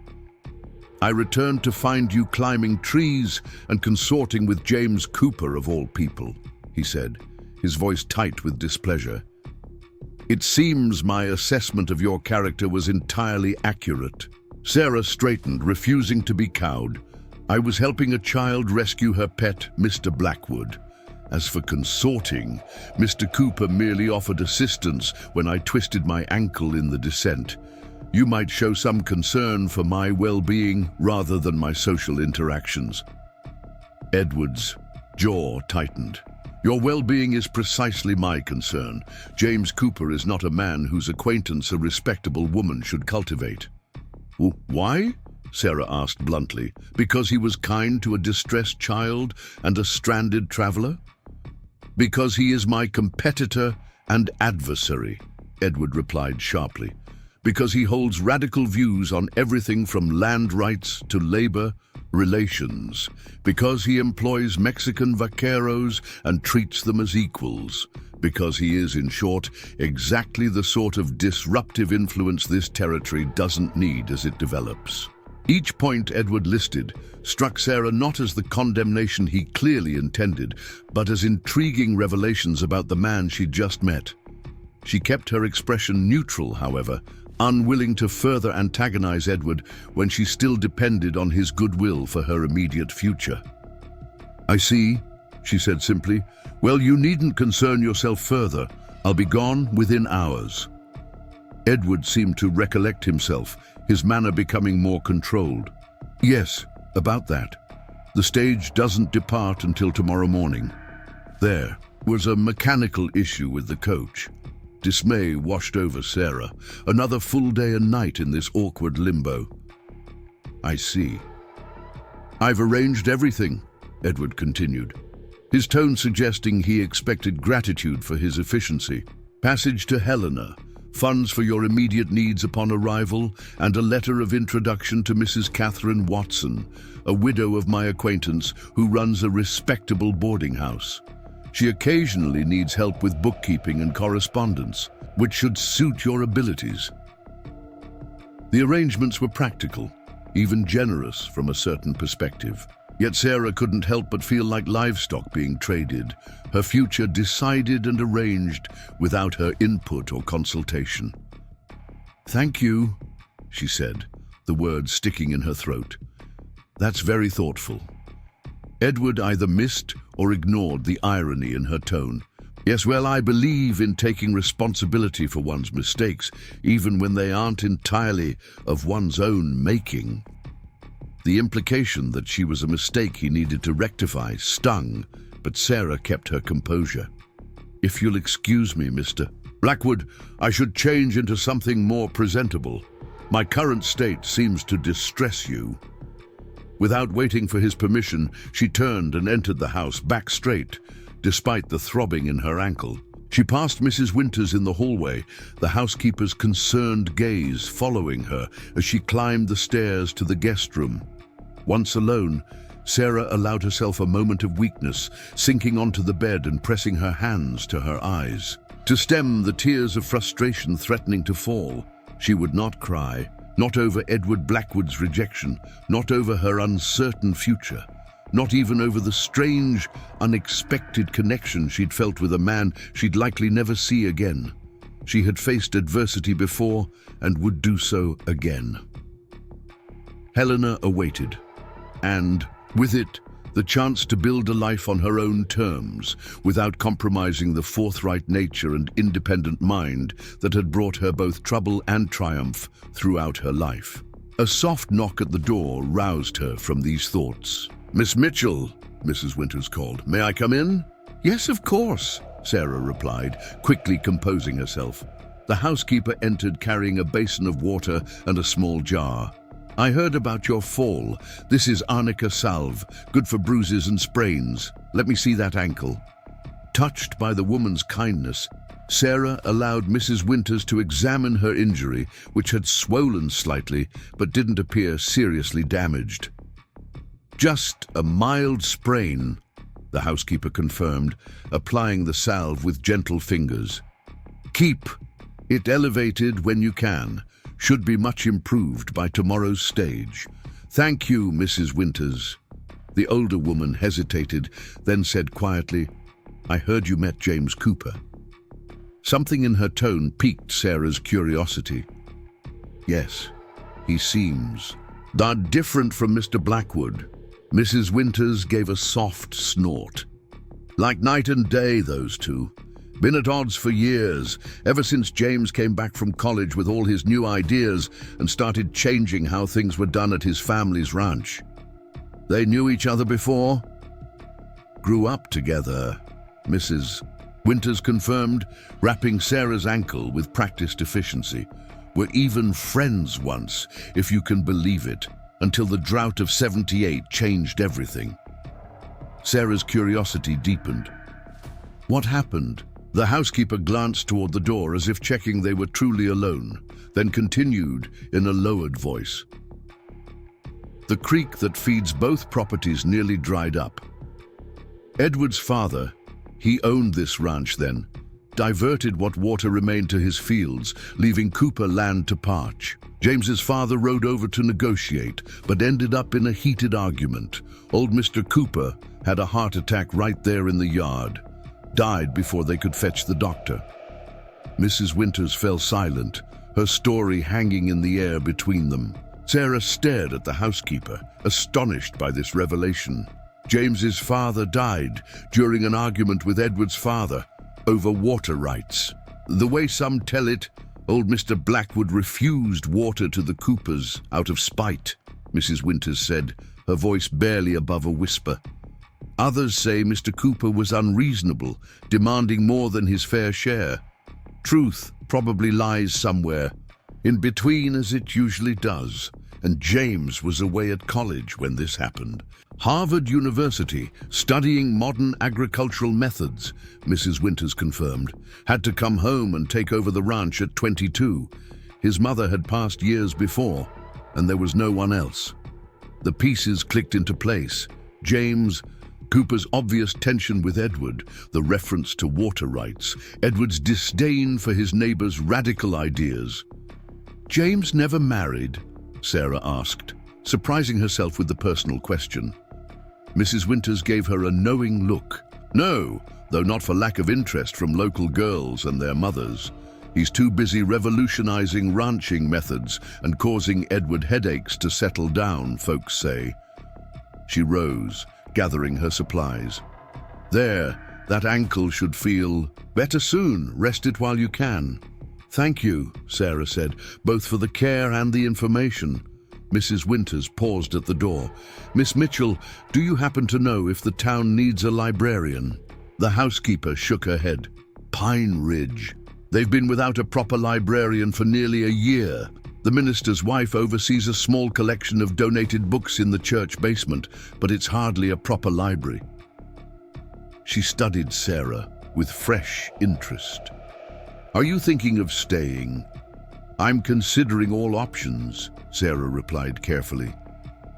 I returned to find you climbing trees and consorting with James Cooper of all people, he said, his voice tight with displeasure. It seems my assessment of your character was entirely accurate. Sarah straightened, refusing to be cowed. I was helping a child rescue her pet, Mr. Blackwood. As for consorting, Mr. Cooper merely offered assistance when I twisted my ankle in the descent. You might show some concern for my well-being rather than my social interactions. Edward's jaw tightened. Your well-being is precisely my concern. James Cooper is not a man whose acquaintance a respectable woman should cultivate. Why? Sarah asked bluntly. Because he was kind to a distressed child and a stranded traveler? Because he is my competitor and adversary, Edward replied sharply. Because he holds radical views on everything from land rights to labor relations. Because he employs Mexican vaqueros and treats them as equals. Because he is, in short, exactly the sort of disruptive influence this territory doesn't need as it develops. Each point Edward listed struck Sarah not as the condemnation he clearly intended, but as intriguing revelations about the man she'd just met. She kept her expression neutral, however, unwilling to further antagonize Edward when she still depended on his goodwill for her immediate future. "I see," she said simply. "Well, you needn't concern yourself further. I'll be gone within hours." Edward seemed to recollect himself, his manner becoming more controlled. "Yes, about that. The stage doesn't depart until tomorrow morning." There was a mechanical issue with the coach. Dismay washed over Sarah. Another full day and night in this awkward limbo. "I see." "I've arranged everything," Edward continued, his tone suggesting he expected gratitude for his efficiency. "Passage to Helena, funds for your immediate needs upon arrival, and a letter of introduction to Mrs. Catherine Watson, a widow of my acquaintance who runs a respectable boarding house. She occasionally needs help with bookkeeping and correspondence, which should suit your abilities." The arrangements were practical, even generous from a certain perspective. Yet Sarah couldn't help but feel like livestock being traded, her future decided and arranged without her input or consultation. "Thank you," she said, the words sticking in her throat. "That's very thoughtful." Edward either missed or ignored the irony in her tone. "Yes, well, I believe in taking responsibility for one's mistakes, even when they aren't entirely of one's own making." The implication that she was a mistake he needed to rectify stung, but Sarah kept her composure. "If you'll excuse me, Mr. Blackwood, I should change into something more presentable. My current state seems to distress you." Without waiting for his permission, she turned and entered the house back straight, despite the throbbing in her ankle. She passed Mrs. Winters in the hallway, the housekeeper's concerned gaze following her as she climbed the stairs to the guest room. Once alone, Sarah allowed herself a moment of weakness, sinking onto the bed and pressing her hands to her eyes. To stem the tears of frustration threatening to fall, she would not cry, not over Edward Blackwood's rejection, not over her uncertain future, not even over the strange, unexpected connection she'd felt with a man she'd likely never see again. She had faced adversity before and would do so again. Helena awaited, and, with it, the chance to build a life on her own terms, without compromising the forthright nature and independent mind that had brought her both trouble and triumph throughout her life. A soft knock at the door roused her from these thoughts. "Miss Mitchell," Mrs. Winters called. "May I come in?" "Yes, of course," Sarah replied, quickly composing herself. The housekeeper entered carrying a basin of water and a small jar. "I heard about your fall. This is arnica salve, good for bruises and sprains. Let me see that ankle." Touched by the woman's kindness, Sarah allowed Mrs. Winters to examine her injury, which had swollen slightly but didn't appear seriously damaged. "Just a mild sprain," the housekeeper confirmed, applying the salve with gentle fingers. "Keep it elevated when you can. Should be much improved by tomorrow's stage. Thank you, Mrs. Winters." The older woman hesitated, then said quietly, "I heard you met James Cooper." Something in her tone piqued Sarah's curiosity. "Yes, he seems that different from Mr. Blackwood." Mrs. Winters gave a soft snort. "Like night and day, those two. Been at odds for years, ever since James came back from college with all his new ideas and started changing how things were done at his family's ranch." "They knew each other before?" "Grew up together," Mrs. Winters confirmed, wrapping Sarah's ankle with practiced efficiency. "Were even friends once, if you can believe it, until the drought of '78 changed everything." Sarah's curiosity deepened. What happened? The housekeeper glanced toward the door as if checking they were truly alone, then continued in a lowered voice. The creek that feeds both properties nearly dried up. Edward's father, he owned this ranch then, diverted what water remained to his fields, leaving Cooper land to parch. James's father rode over to negotiate, but ended up in a heated argument. Old Mr. Cooper had a heart attack right there in the yard, died before they could fetch the doctor. Mrs. Winters fell silent, her story hanging in the air between them. Sarah stared at the housekeeper, astonished by this revelation. James's father died during an argument with Edward's father over water rights. The way some tell it, old Mr. Blackwood refused water to the Coopers out of spite, Mrs. Winters said, her voice barely above a whisper. Others say Mr. Cooper was unreasonable, demanding more than his fair share. Truth probably lies somewhere, in between as it usually does, and James was away at college when this happened. Harvard University, studying modern agricultural methods, Mrs. Winters confirmed, had to come home and take over the ranch at 22. His mother had passed years before, and there was no one else. The pieces clicked into place. James, Cooper's obvious tension with Edward, the reference to water rights, Edward's disdain for his neighbor's radical ideas. James never married? Sarah asked, surprising herself with the personal question. Mrs. Winters gave her a knowing look. No, though not for lack of interest from local girls and their mothers. He's too busy revolutionizing ranching methods and causing Edward headaches to settle down, folks say. She rose, gathering her supplies. There, that ankle should feel better soon. Rest it while you can. Thank you, Sarah said, both for the care and the information. Mrs. Winters paused at the door. Miss Mitchell, do you happen to know if the town needs a librarian? The housekeeper shook her head. Pine Ridge. They've been without a proper librarian for nearly a year. The minister's wife oversees a small collection of donated books in the church basement, but it's hardly a proper library. She studied Sarah with fresh interest. Are you thinking of staying? I'm considering all options, Sarah replied carefully.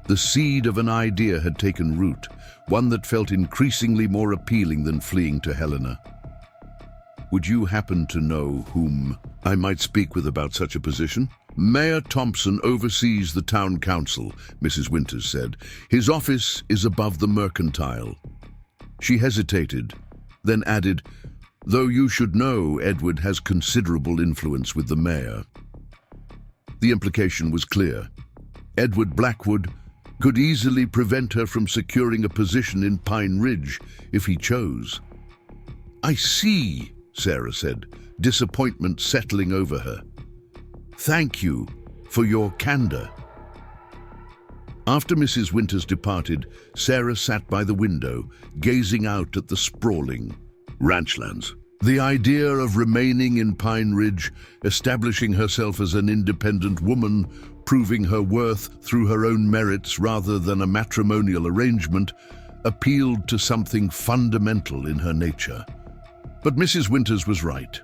The seed of an idea had taken root, one that felt increasingly more appealing than fleeing to Helena. Would you happen to know whom I might speak with about such a position? Mayor Thompson oversees the town council, Mrs. Winters said. His office is above the mercantile. She hesitated, then added, though you should know Edward has considerable influence with the mayor. The implication was clear. Edward Blackwood could easily prevent her from securing a position in Pine Ridge if he chose. I see, Sarah said, disappointment settling over her. Thank you for your candor. After Mrs. Winters departed, Sarah sat by the window, gazing out at the sprawling ranchlands. The idea of remaining in Pine Ridge, establishing herself as an independent woman, proving her worth through her own merits rather than a matrimonial arrangement, appealed to something fundamental in her nature. But Mrs. Winters was right.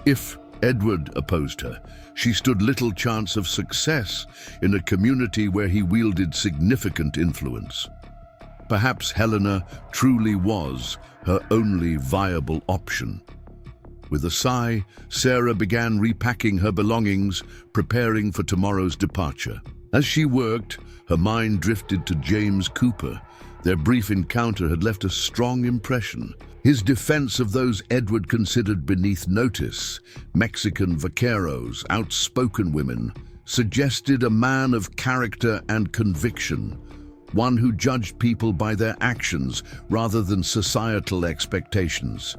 If Edward opposed her, she stood little chance of success in a community where he wielded significant influence. Perhaps Helena truly was her only viable option. With a sigh, Sarah began repacking her belongings, preparing for tomorrow's departure. As she worked, her mind drifted to James Cooper. Their brief encounter had left a strong impression. His defense of those Edward considered beneath notice, Mexican vaqueros, outspoken women, suggested a man of character and conviction, one who judged people by their actions rather than societal expectations.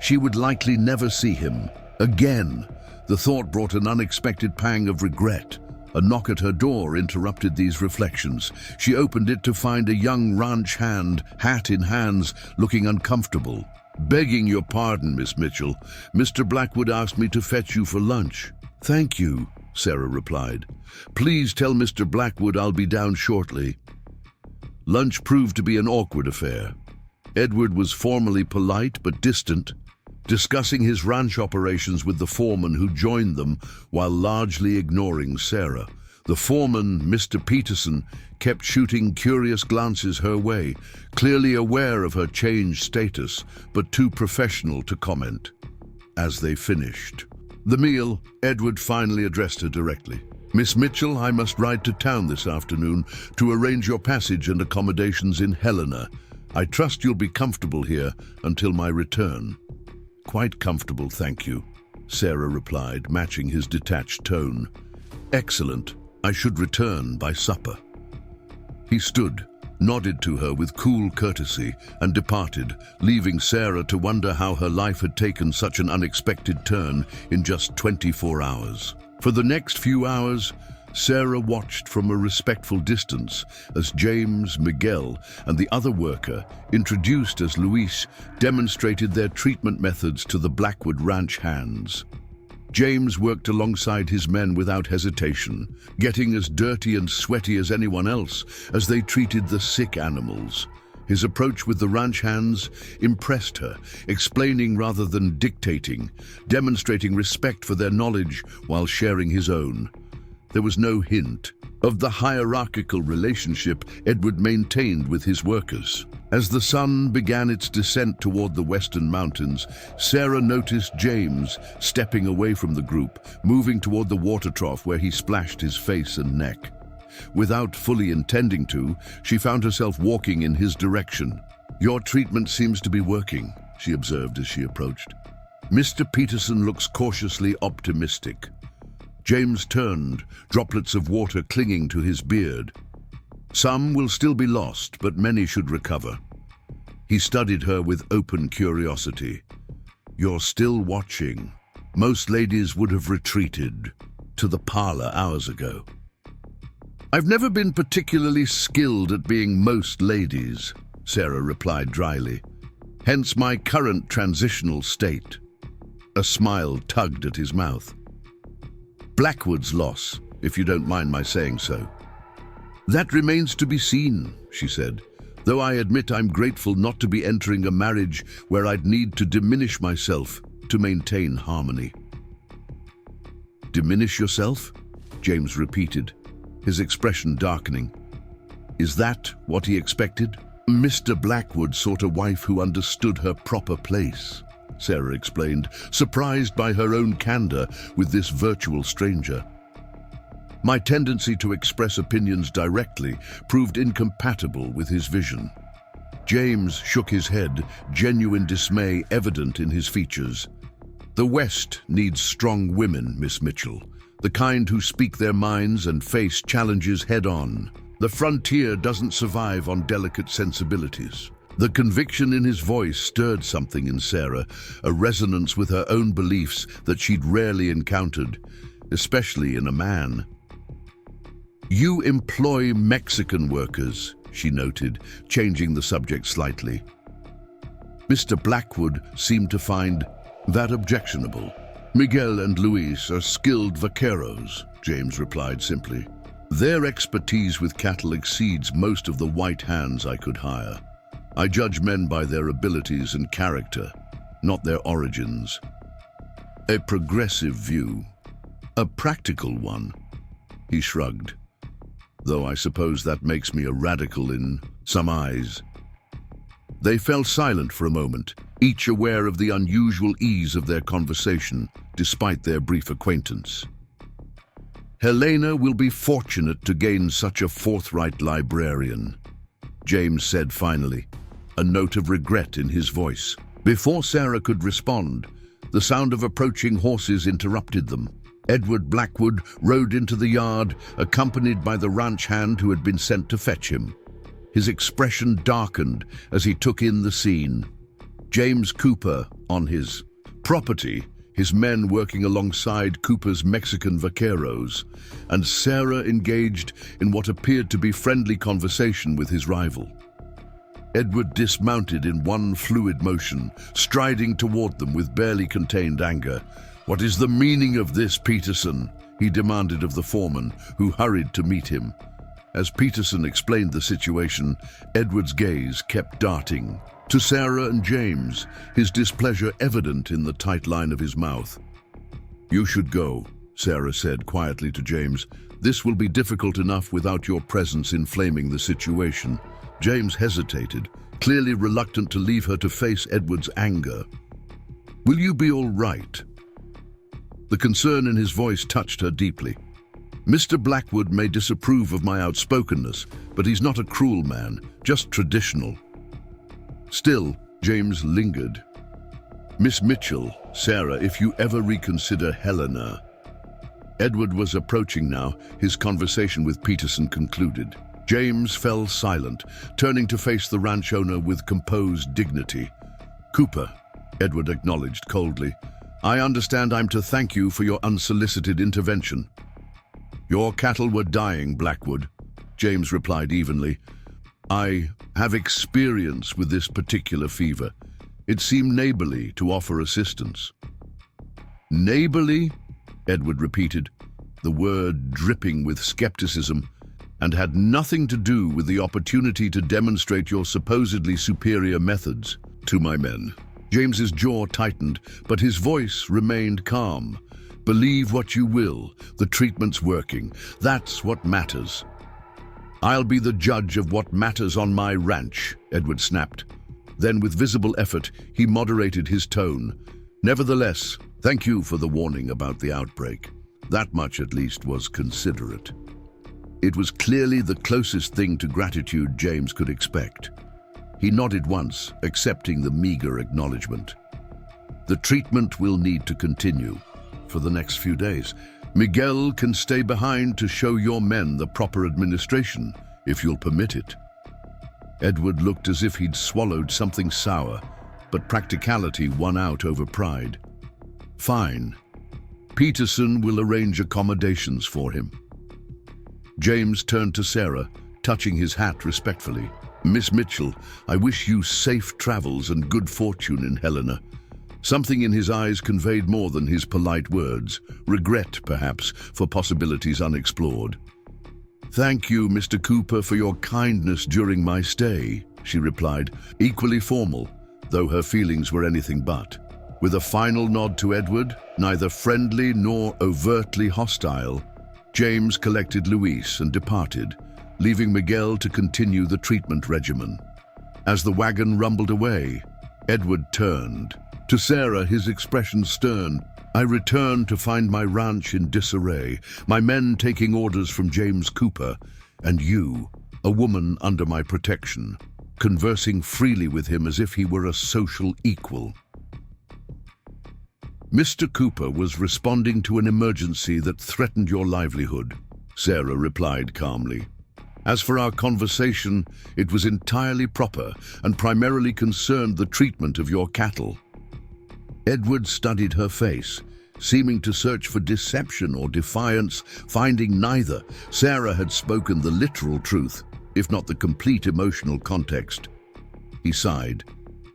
She would likely never see him again. The thought brought an unexpected pang of regret. A knock at her door interrupted these reflections. She opened it to find a young ranch hand, hat in hands, looking uncomfortable. Begging your pardon, Miss Mitchell. Mr. Blackwood asked me to fetch you for lunch. Thank you, Sarah replied. Please tell Mr. Blackwood I'll be down shortly. Lunch proved to be an awkward affair. Edward was formally polite but distant, discussing his ranch operations with the foreman who joined them while largely ignoring Sarah. The foreman, Mr. Peterson, kept shooting curious glances her way, clearly aware of her changed status, but too professional to comment. As they finished the meal, Edward finally addressed her directly. "Miss Mitchell, I must ride to town this afternoon to arrange your passage and accommodations in Helena. I trust you'll be comfortable here until my return." "Quite comfortable, thank you," Sarah replied, matching his detached tone. "Excellent. I should return by supper." He stood, nodded to her with cool courtesy, and departed, leaving Sarah to wonder how her life had taken such an unexpected turn in just 24 hours. For the next few hours, Sarah watched from a respectful distance as James, Miguel, and the other worker, introduced as Luis, demonstrated their treatment methods to the Blackwood Ranch hands. James worked alongside his men without hesitation, getting as dirty and sweaty as anyone else as they treated the sick animals. His approach with the ranch hands impressed her, explaining rather than dictating, demonstrating respect for their knowledge while sharing his own. There was no hint of the hierarchical relationship Edward maintained with his workers. As the sun began its descent toward the western mountains, Sarah noticed James stepping away from the group, moving toward the water trough where he splashed his face and neck. Without fully intending to, she found herself walking in his direction. "Your treatment seems to be working," she observed as she approached. "Mr. Peterson looks cautiously optimistic." James turned, droplets of water clinging to his beard. "Some will still be lost, but many should recover." He studied her with open curiosity. "You're still watching. Most ladies would have retreated to the parlor hours ago." "I've never been particularly skilled at being most ladies," Sarah replied dryly. "Hence my current transitional state." A smile tugged at his mouth. "Blackwood's loss, if you don't mind my saying so." "That remains to be seen," she said, "though I admit I'm grateful not to be entering a marriage where I'd need to diminish myself to maintain harmony." "Diminish yourself?" James repeated, his expression darkening. Is that what he expected? Mr. Blackwood sought a wife who understood her proper place, Sarah explained, surprised by her own candor with this virtual stranger. My tendency to express opinions directly proved incompatible with his vision. James shook his head, genuine dismay evident in his features. The West needs strong women, Miss Mitchell, the kind who speak their minds and face challenges head-on. The frontier doesn't survive on delicate sensibilities. The conviction in his voice stirred something in Sarah, a resonance with her own beliefs that she'd rarely encountered, especially in a man. You employ Mexican workers, she noted, changing the subject slightly. Mr. Blackwood seemed to find that objectionable. Miguel and Luis are skilled vaqueros, James replied simply. Their expertise with cattle exceeds most of the white hands I could hire. I judge men by their abilities and character, not their origins. A progressive view. A practical one. He shrugged. Though I suppose that makes me a radical in some eyes. They fell silent for a moment, each aware of the unusual ease of their conversation, despite their brief acquaintance. Helena will be fortunate to gain such a forthright librarian, James said finally, a note of regret in his voice. Before Sarah could respond, the sound of approaching horses interrupted them. Edward Blackwood rode into the yard, accompanied by the ranch hand who had been sent to fetch him. His expression darkened as he took in the scene. James Cooper on his property, his men working alongside Cooper's Mexican vaqueros, and Sarah engaged in what appeared to be friendly conversation with his rival. Edward dismounted in one fluid motion, striding toward them with barely contained anger. What is the meaning of this, Peterson? He demanded of the foreman, who hurried to meet him. As Peterson explained the situation, Edward's gaze kept darting to Sarah and James, his displeasure evident in the tight line of his mouth. "You should go," Sarah said quietly to James. "This will be difficult enough without your presence inflaming the situation." James hesitated, clearly reluctant to leave her to face Edward's anger. "Will you be all right?" The concern in his voice touched her deeply. "Mr. Blackwood may disapprove of my outspokenness, but he's not a cruel man, just traditional." Still, James lingered. "Miss Mitchell, Sarah, if you ever reconsider Helena..." Edward was approaching now, his conversation with Peterson concluded. James fell silent, turning to face the ranch owner with composed dignity. "Cooper," Edward acknowledged coldly, "I understand I'm to thank you for your unsolicited intervention." "Your cattle were dying, Blackwood," James replied evenly. "I have experience with this particular fever. It seemed neighborly to offer assistance." "Neighborly?" Edward repeated, the word dripping with skepticism, "and had nothing to do with the opportunity to demonstrate your supposedly superior methods to my men." James's jaw tightened, but his voice remained calm. "Believe what you will, the treatment's working. That's what matters." "I'll be the judge of what matters on my ranch," Edward snapped. Then, with visible effort, he moderated his tone. "Nevertheless, thank you for the warning about the outbreak. That much, at least, was considerate." It was clearly the closest thing to gratitude James could expect. He nodded once, accepting the meager acknowledgement. "The treatment will need to continue for the next few days. Miguel can stay behind to show your men the proper administration, if you'll permit it." Edward looked as if he'd swallowed something sour, but practicality won out over pride. "Fine. Peterson will arrange accommodations for him." James turned to Sarah, touching his hat respectfully. "Miss Mitchell, I wish you safe travels and good fortune in Helena." Something in his eyes conveyed more than his polite words, regret, perhaps, for possibilities unexplored. "Thank you, Mr. Cooper, for your kindness during my stay," she replied, equally formal, though her feelings were anything but. With a final nod to Edward, neither friendly nor overtly hostile, James collected Luis and departed, leaving Miguel to continue the treatment regimen. As the wagon rumbled away, Edward turned. To Sarah, his expression stern. "I returned to find my ranch in disarray, my men taking orders from James Cooper, and you, a woman under my protection, conversing freely with him as if he were a social equal." "Mr. Cooper was responding to an emergency that threatened your livelihood," Sarah replied calmly. "As for our conversation, it was entirely proper and primarily concerned the treatment of your cattle." Edward studied her face, seeming to search for deception or defiance, finding neither. Sarah had spoken the literal truth, if not the complete emotional context. He sighed.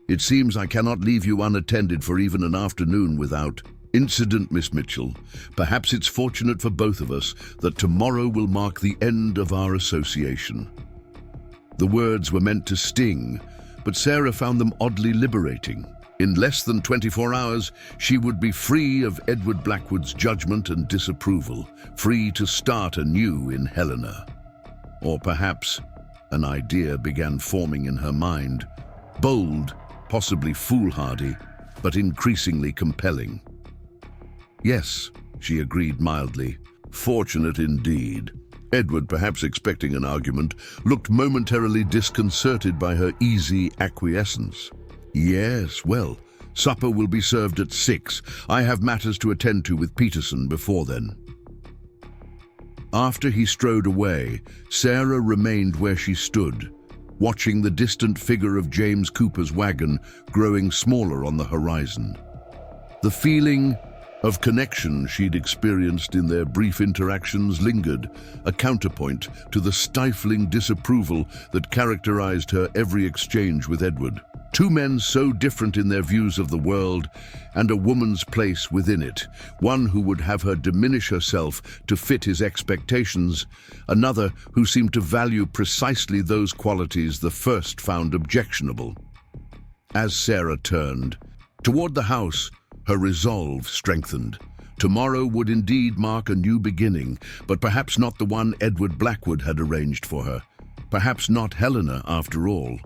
"It seems I cannot leave you unattended for even an afternoon without incident, Miss Mitchell. Perhaps it's fortunate for both of us that tomorrow will mark the end of our association." The words were meant to sting, but Sarah found them oddly liberating. In less than 24 hours, she would be free of Edward Blackwood's judgment and disapproval, free to start anew in Helena. Or perhaps an idea began forming in her mind, bold, possibly foolhardy, but increasingly compelling. "Yes," she agreed mildly. "Fortunate indeed." Edward, perhaps expecting an argument, looked momentarily disconcerted by her easy acquiescence. "Yes, well, supper will be served at 6. I have matters to attend to with Peterson before then." After he strode away, Sarah remained where she stood, watching the distant figure of James Cooper's wagon growing smaller on the horizon. The feeling of connection she'd experienced in their brief interactions lingered, a counterpoint to the stifling disapproval that characterized her every exchange with Edward. Two men so different in their views of the world, and a woman's place within it. One who would have her diminish herself to fit his expectations, another who seemed to value precisely those qualities the first found objectionable. As Sarah turned toward the house, her resolve strengthened. Tomorrow would indeed mark a new beginning, but perhaps not the one Edward Blackwood had arranged for her. Perhaps not Helena, after all.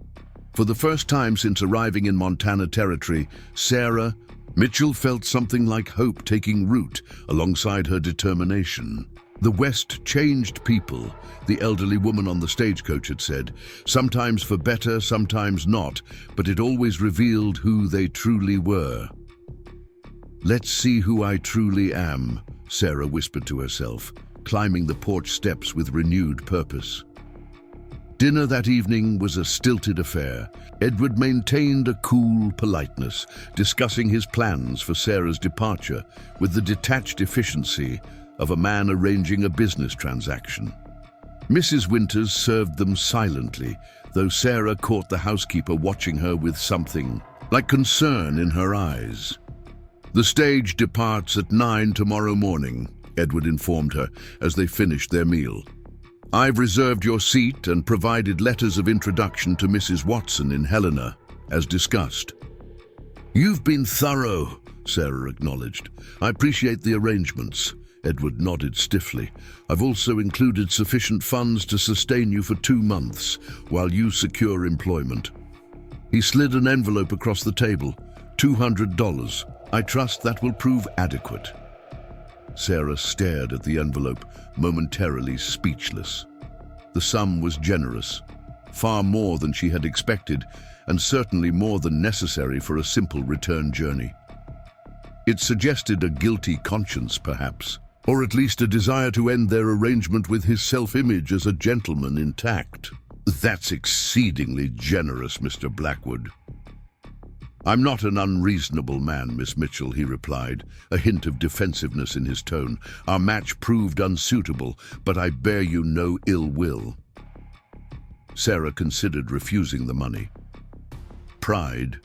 For the first time since arriving in Montana territory, Sarah Mitchell felt something like hope taking root alongside her determination. The West changed people, the elderly woman on the stagecoach had said, sometimes for better, sometimes not, but it always revealed who they truly were. "Let's see who I truly am," Sarah whispered to herself, climbing the porch steps with renewed purpose. Dinner that evening was a stilted affair. Edward maintained a cool politeness, discussing his plans for Sarah's departure with the detached efficiency of a man arranging a business transaction. Mrs. Winters served them silently, though Sarah caught the housekeeper watching her with something like concern in her eyes. "The stage departs at 9 tomorrow morning," Edward informed her as they finished their meal. "I've reserved your seat and provided letters of introduction to Mrs. Watson in Helena, as discussed." "You've been thorough," Sarah acknowledged. "I appreciate the arrangements." Edward nodded stiffly. "I've also included sufficient funds to sustain you for 2 months, while you secure employment." He slid an envelope across the table. $200. "I trust that will prove adequate." Sarah stared at the envelope, momentarily speechless. The sum was generous, far more than she had expected, and certainly more than necessary for a simple return journey. It suggested a guilty conscience, perhaps, or at least a desire to end their arrangement with his self-image as a gentleman intact. "That's exceedingly generous, Mr. Blackwood." "I'm not an unreasonable man, Miss Mitchell," he replied, a hint of defensiveness in his tone. "Our match proved unsuitable, but I bear you no ill will." Sarah considered refusing the money. Pride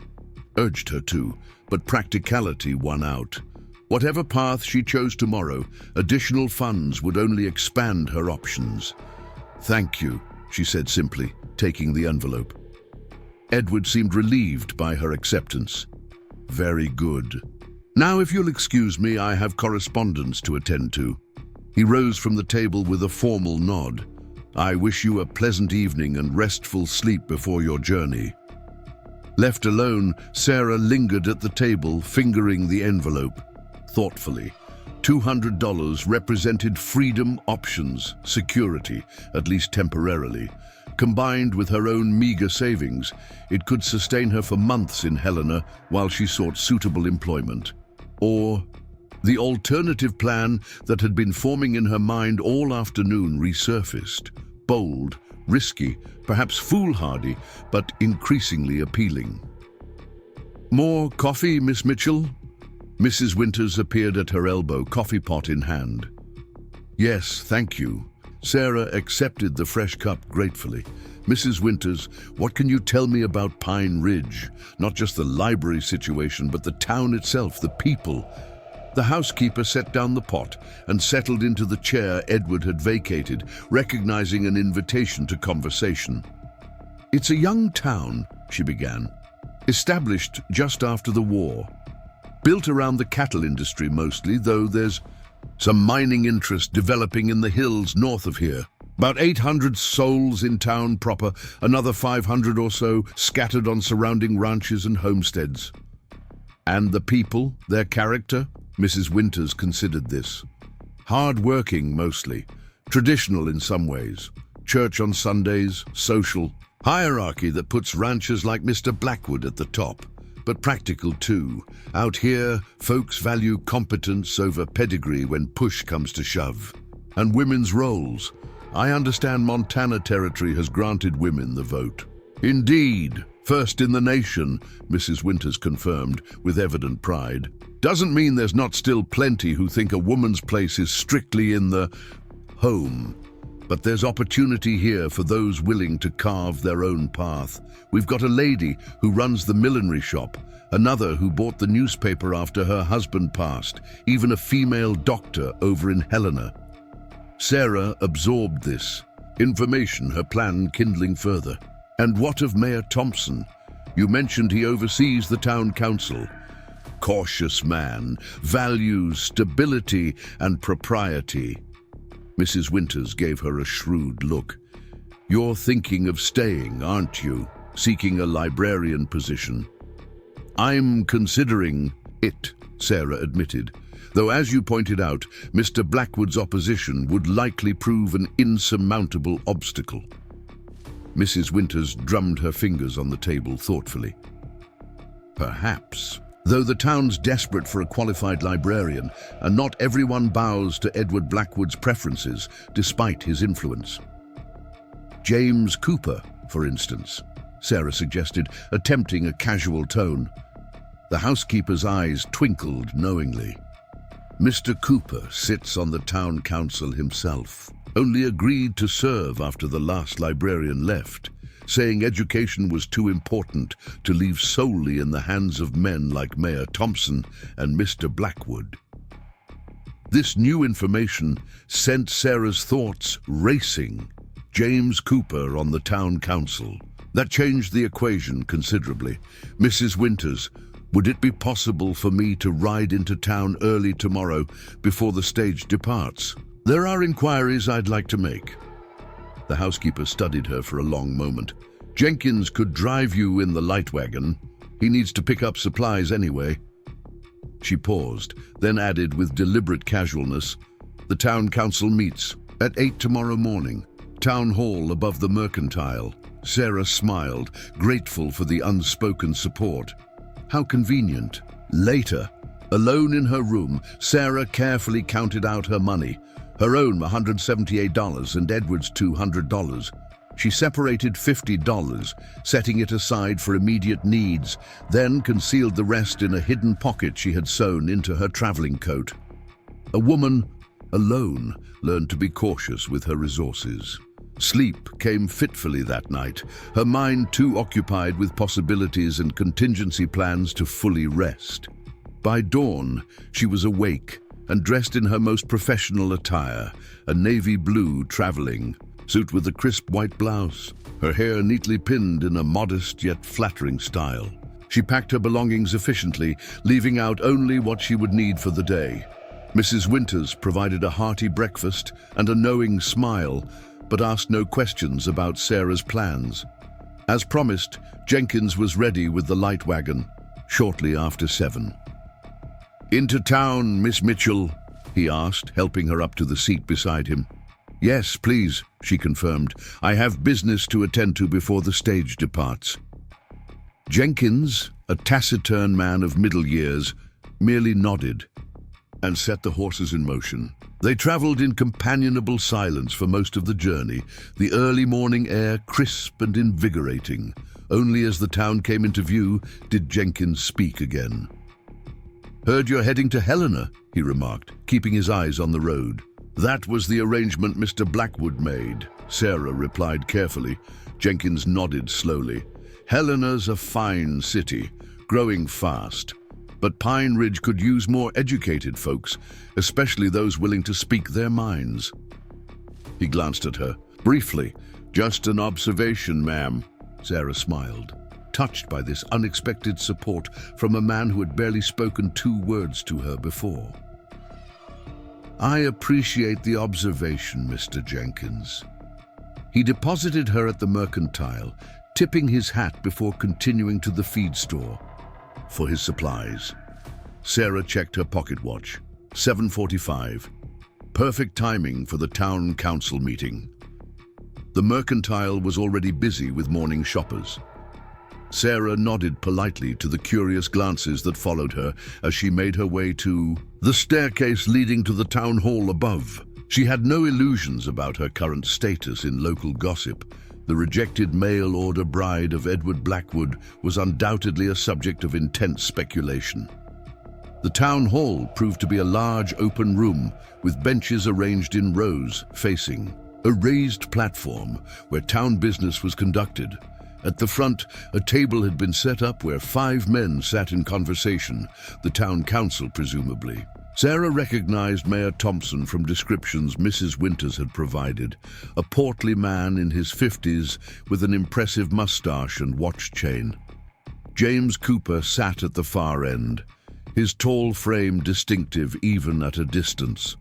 urged her to, but practicality won out. Whatever path she chose tomorrow, additional funds would only expand her options. "Thank you," she said simply, taking the envelope. Edward seemed relieved by her acceptance. "Very good. Now, if you'll excuse me, I have correspondence to attend to." He rose from the table with a formal nod. "I wish you a pleasant evening and restful sleep before your journey." Left alone, Sarah lingered at the table, fingering the envelope thoughtfully. $200 represented freedom, options, security, at least temporarily. Combined with her own meager savings, it could sustain her for months in Helena while she sought suitable employment. Or the alternative plan that had been forming in her mind all afternoon resurfaced. Bold, risky, perhaps foolhardy, but increasingly appealing. "More coffee, Miss Mitchell?" Mrs. Winters appeared at her elbow, coffee pot in hand. "Yes, thank you." Sarah accepted the fresh cup gratefully. "Mrs. Winters, what can you tell me about Pine Ridge? Not just the library situation, but the town itself, the people." The housekeeper set down the pot and settled into the chair Edward had vacated, recognizing an invitation to conversation. "It's a young town," she began, "established just after the war. Built around the cattle industry mostly, though there's some mining interest developing in the hills north of here. About 800 souls in town proper, another 500 or so scattered on surrounding ranches and homesteads." "And the people, their character?" Mrs. Winters considered this. "Hard-working mostly, traditional in some ways. Church on Sundays, social. Hierarchy that puts ranchers like Mr. Blackwood at the top. But practical too. Out here, folks value competence over pedigree when push comes to shove. And women's roles. I understand Montana territory has granted women the vote." "Indeed, first in the nation," Mrs. Winters confirmed, with evident pride. "Doesn't mean there's not still plenty who think a woman's place is strictly in the home." But there's opportunity here for those willing to carve their own path. We've got a lady who runs the millinery shop, another who bought the newspaper after her husband passed, even a female doctor over in Helena. Sarah absorbed this information, her plan kindling further. And what of Mayor Thompson? You mentioned he oversees the town council. Cautious man, values stability and propriety. Mrs. Winters gave her a shrewd look. You're thinking of staying, aren't you? Seeking a librarian position. I'm considering it, Sarah admitted. Though as you pointed out, Mr. Blackwood's opposition would likely prove an insurmountable obstacle. Mrs. Winters drummed her fingers on the table thoughtfully. Perhaps. Though the town's desperate for a qualified librarian, and not everyone bows to Edward Blackwood's preferences, despite his influence. James Cooper, for instance, Sarah suggested, attempting a casual tone. The housekeeper's eyes twinkled knowingly. Mr. Cooper sits on the town council himself, only agreed to serve after the last librarian left, saying education was too important to leave solely in the hands of men like Mayor Thompson and Mr. Blackwood. This new information sent Sarah's thoughts racing. James Cooper on the town council. That changed the equation considerably. Mrs. Winters, would it be possible for me to ride into town early tomorrow before the stage departs? There are inquiries I'd like to make. The housekeeper studied her for a long moment. Jenkins could drive you in the light wagon. He needs to pick up supplies anyway. She paused, then added with deliberate casualness, the town council meets at 8 tomorrow morning. Town hall above the Mercantile. Sarah smiled, grateful for the unspoken support. How convenient. Later, alone in her room, Sarah carefully counted out her money. Her own $178 and Edward's $200. She separated $50, setting it aside for immediate needs, then concealed the rest in a hidden pocket she had sewn into her traveling coat. A woman, alone, learned to be cautious with her resources. Sleep came fitfully that night, her mind too occupied with possibilities and contingency plans to fully rest. By dawn, she was awake and dressed in her most professional attire, a navy blue traveling suit with a crisp white blouse, her hair neatly pinned in a modest yet flattering style. She packed her belongings efficiently, leaving out only what she would need for the day. Mrs. Winters provided a hearty breakfast and a knowing smile, but asked no questions about Sarah's plans. As promised, Jenkins was ready with the light wagon, shortly after 7. "Into town, Miss Mitchell?" he asked, helping her up to the seat beside him. "Yes, please," she confirmed. "I have business to attend to before the stage departs." Jenkins, a taciturn man of middle years, merely nodded and set the horses in motion. They traveled in companionable silence for most of the journey, the early morning air crisp and invigorating. Only as the town came into view did Jenkins speak again. "Heard you're heading to Helena," he remarked, keeping his eyes on the road. "That was the arrangement Mr. Blackwood made," Sarah replied carefully. Jenkins nodded slowly. "Helena's a fine city, growing fast. But Pine Ridge could use more educated folks, especially those willing to speak their minds." He glanced at her. "Briefly, just an observation, ma'am." Sarah smiled, touched by this unexpected support from a man who had barely spoken 2 words to her before. "I appreciate the observation, Mr. Jenkins." He deposited her at the Mercantile, tipping his hat before continuing to the feed store for his supplies. Sarah checked her pocket watch. 7:45. Perfect timing for the town council meeting. The Mercantile was already busy with morning shoppers. Sarah nodded politely to the curious glances that followed her as she made her way to the staircase leading to the town hall above. She had no illusions about her current status in local gossip. The rejected mail-order bride of Edward Blackwood was undoubtedly a subject of intense speculation. The town hall proved to be a large open room with benches arranged in rows facing a raised platform where town business was conducted. At the front, a table had been set up where 5 men sat in conversation, the town council presumably. Sarah recognized Mayor Thompson from descriptions Mrs. Winters had provided, a portly man in his 50s with an impressive mustache and watch chain. James Cooper sat at the far end, his tall frame distinctive even at a distance.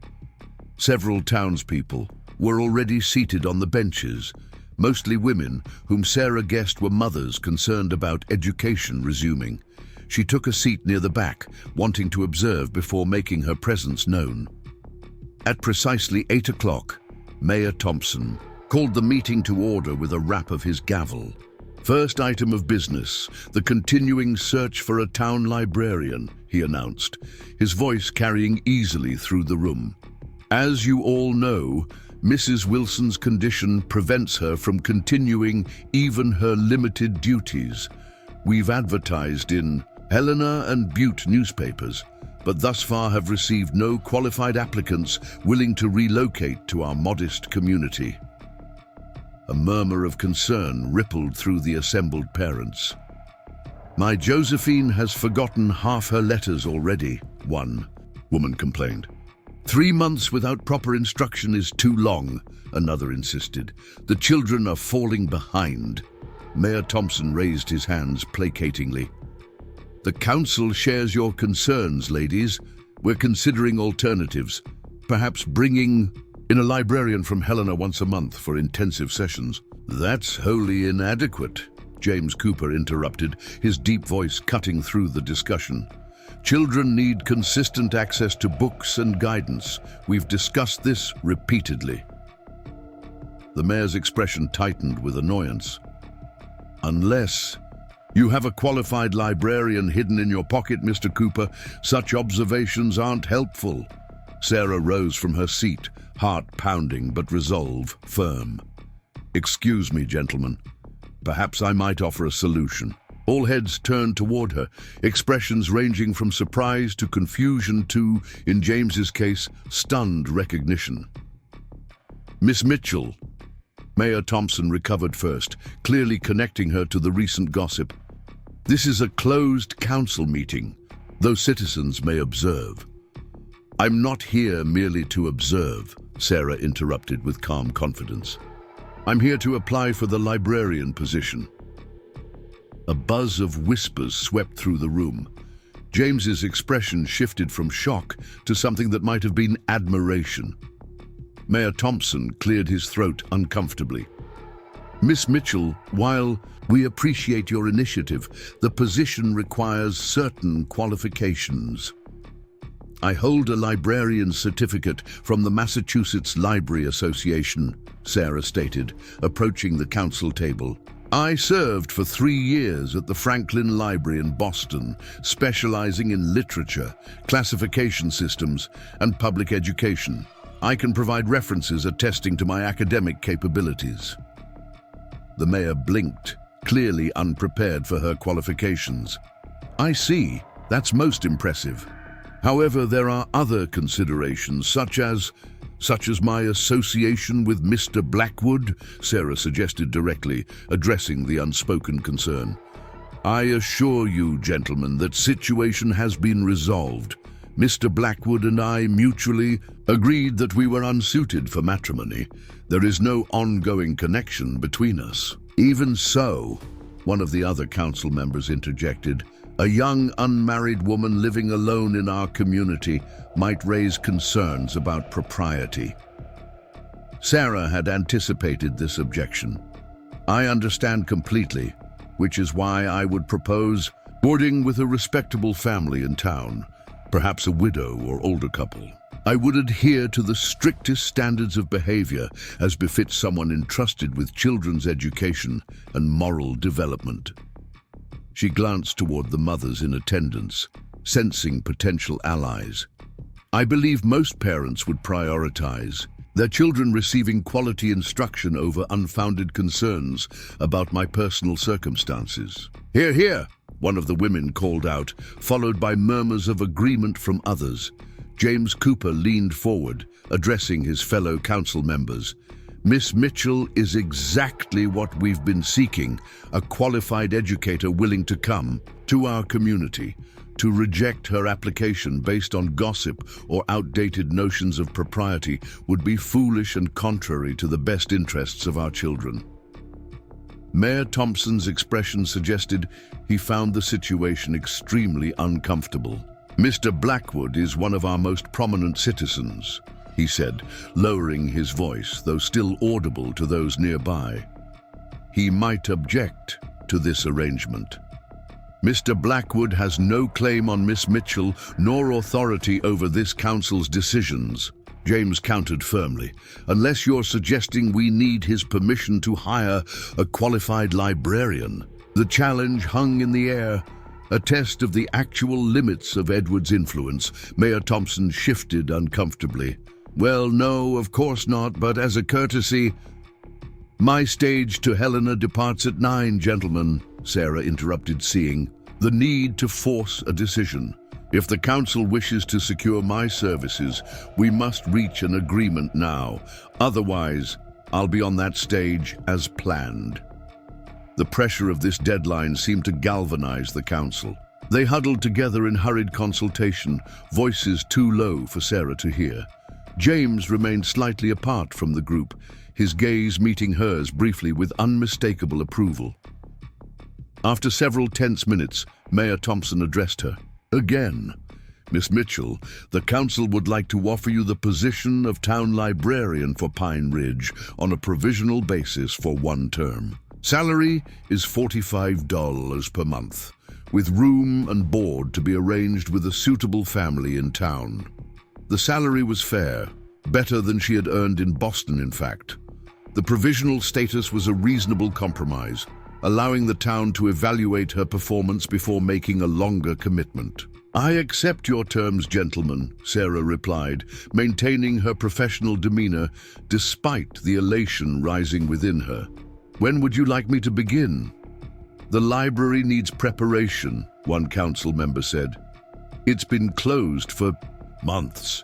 Several townspeople were already seated on the benches, mostly women whom Sarah guessed were mothers concerned about education resuming. She took a seat near the back, wanting to observe before making her presence known. At precisely 8 o'clock, Mayor Thompson called the meeting to order with a rap of his gavel. First item of business, the continuing search for a town librarian, he announced, his voice carrying easily through the room. As you all know, Mrs. Wilson's condition prevents her from continuing even her limited duties. We've advertised in Helena and Butte newspapers, but thus far have received no qualified applicants willing to relocate to our modest community. A murmur of concern rippled through the assembled parents. My Josephine has forgotten half her letters already, one woman complained. 3 months without proper instruction is too long, another insisted. The children are falling behind. Mayor Thompson raised his hands placatingly. The council shares your concerns, ladies. We're considering alternatives, perhaps bringing in a librarian from Helena once a month for intensive sessions. That's wholly inadequate, James Cooper interrupted, his deep voice cutting through the discussion. Children need consistent access to books and guidance. We've discussed this repeatedly. The mayor's expression tightened with annoyance. Unless you have a qualified librarian hidden in your pocket, Mr. Cooper, such observations aren't helpful. Sarah rose from her seat, heart pounding but resolve firm. Excuse me, gentlemen. Perhaps I might offer a solution. All heads turned toward her, expressions ranging from surprise to confusion to, in James's case, stunned recognition. Miss Mitchell. Mayor Thompson recovered first, clearly connecting her to the recent gossip. This is a closed council meeting, though citizens may observe. I'm not here merely to observe, Sarah interrupted with calm confidence. I'm here to apply for the librarian position. A buzz of whispers swept through the room. James's expression shifted from shock to something that might have been admiration. Mayor Thompson cleared his throat uncomfortably. Miss Mitchell, while we appreciate your initiative, the position requires certain qualifications. I hold a librarian's certificate from the Massachusetts Library Association, Sarah stated, approaching the council table. I served for 3 years at the Franklin Library in Boston, specializing in literature, classification systems, and public education. I can provide references attesting to my academic capabilities. The mayor blinked, clearly unprepared for her qualifications. I see. That's most impressive. However, there are other considerations, such as my association with Mr. Blackwood, Sarah suggested directly, addressing the unspoken concern. I assure you, gentlemen, that situation has been resolved. Mr. Blackwood and I mutually agreed that we were unsuited for matrimony. There is no ongoing connection between us. Even so, one of the other council members interjected, a young unmarried woman living alone in our community might raise concerns about propriety. Sarah had anticipated this objection. I understand completely, which is why I would propose boarding with a respectable family in town, perhaps a widow or older couple. I would adhere to the strictest standards of behavior as befits someone entrusted with children's education and moral development. She glanced toward the mothers in attendance, sensing potential allies. I believe most parents would prioritize their children receiving quality instruction over unfounded concerns about my personal circumstances. Hear, hear, one of the women called out, followed by murmurs of agreement from others. James Cooper leaned forward, addressing his fellow council members. Miss Mitchell is exactly what we've been seeking, a qualified educator willing to come to our community. To reject her application based on gossip or outdated notions of propriety would be foolish and contrary to the best interests of our children. Mayor Thompson's expression suggested he found the situation extremely uncomfortable. "Mr. Blackwood is one of our most prominent citizens," he said, lowering his voice, though still audible to those nearby. "He might object to this arrangement." "Mr. Blackwood has no claim on Miss Mitchell nor authority over this council's decisions," James countered firmly, "unless you're suggesting we need his permission to hire a qualified librarian." The challenge hung in the air, a test of the actual limits of Edward's influence. Mayor Thompson shifted uncomfortably. "Well, no, of course not, but as a courtesy—" "My stage to Helena departs at 9, gentlemen," Sarah interrupted, seeing the need to force a decision. "If the council wishes to secure my services, we must reach an agreement now. Otherwise, I'll be on that stage as planned." The pressure of this deadline seemed to galvanize the council. They huddled together in hurried consultation, voices too low for Sarah to hear. James remained slightly apart from the group, his gaze meeting hers briefly with unmistakable approval. After several tense minutes, Mayor Thompson addressed her. "Again, Miss Mitchell, the council would like to offer you the position of town librarian for Pine Ridge on a provisional basis for 1 term. Salary is $45 per month, with room and board to be arranged with a suitable family in town." The salary was fair, better than she had earned in Boston, in fact. The provisional status was a reasonable compromise, allowing the town to evaluate her performance before making a longer commitment. "I accept your terms, gentlemen," Sarah replied, maintaining her professional demeanor despite the elation rising within her. "When would you like me to begin?" "The library needs preparation," one council member said. "It's been closed for months."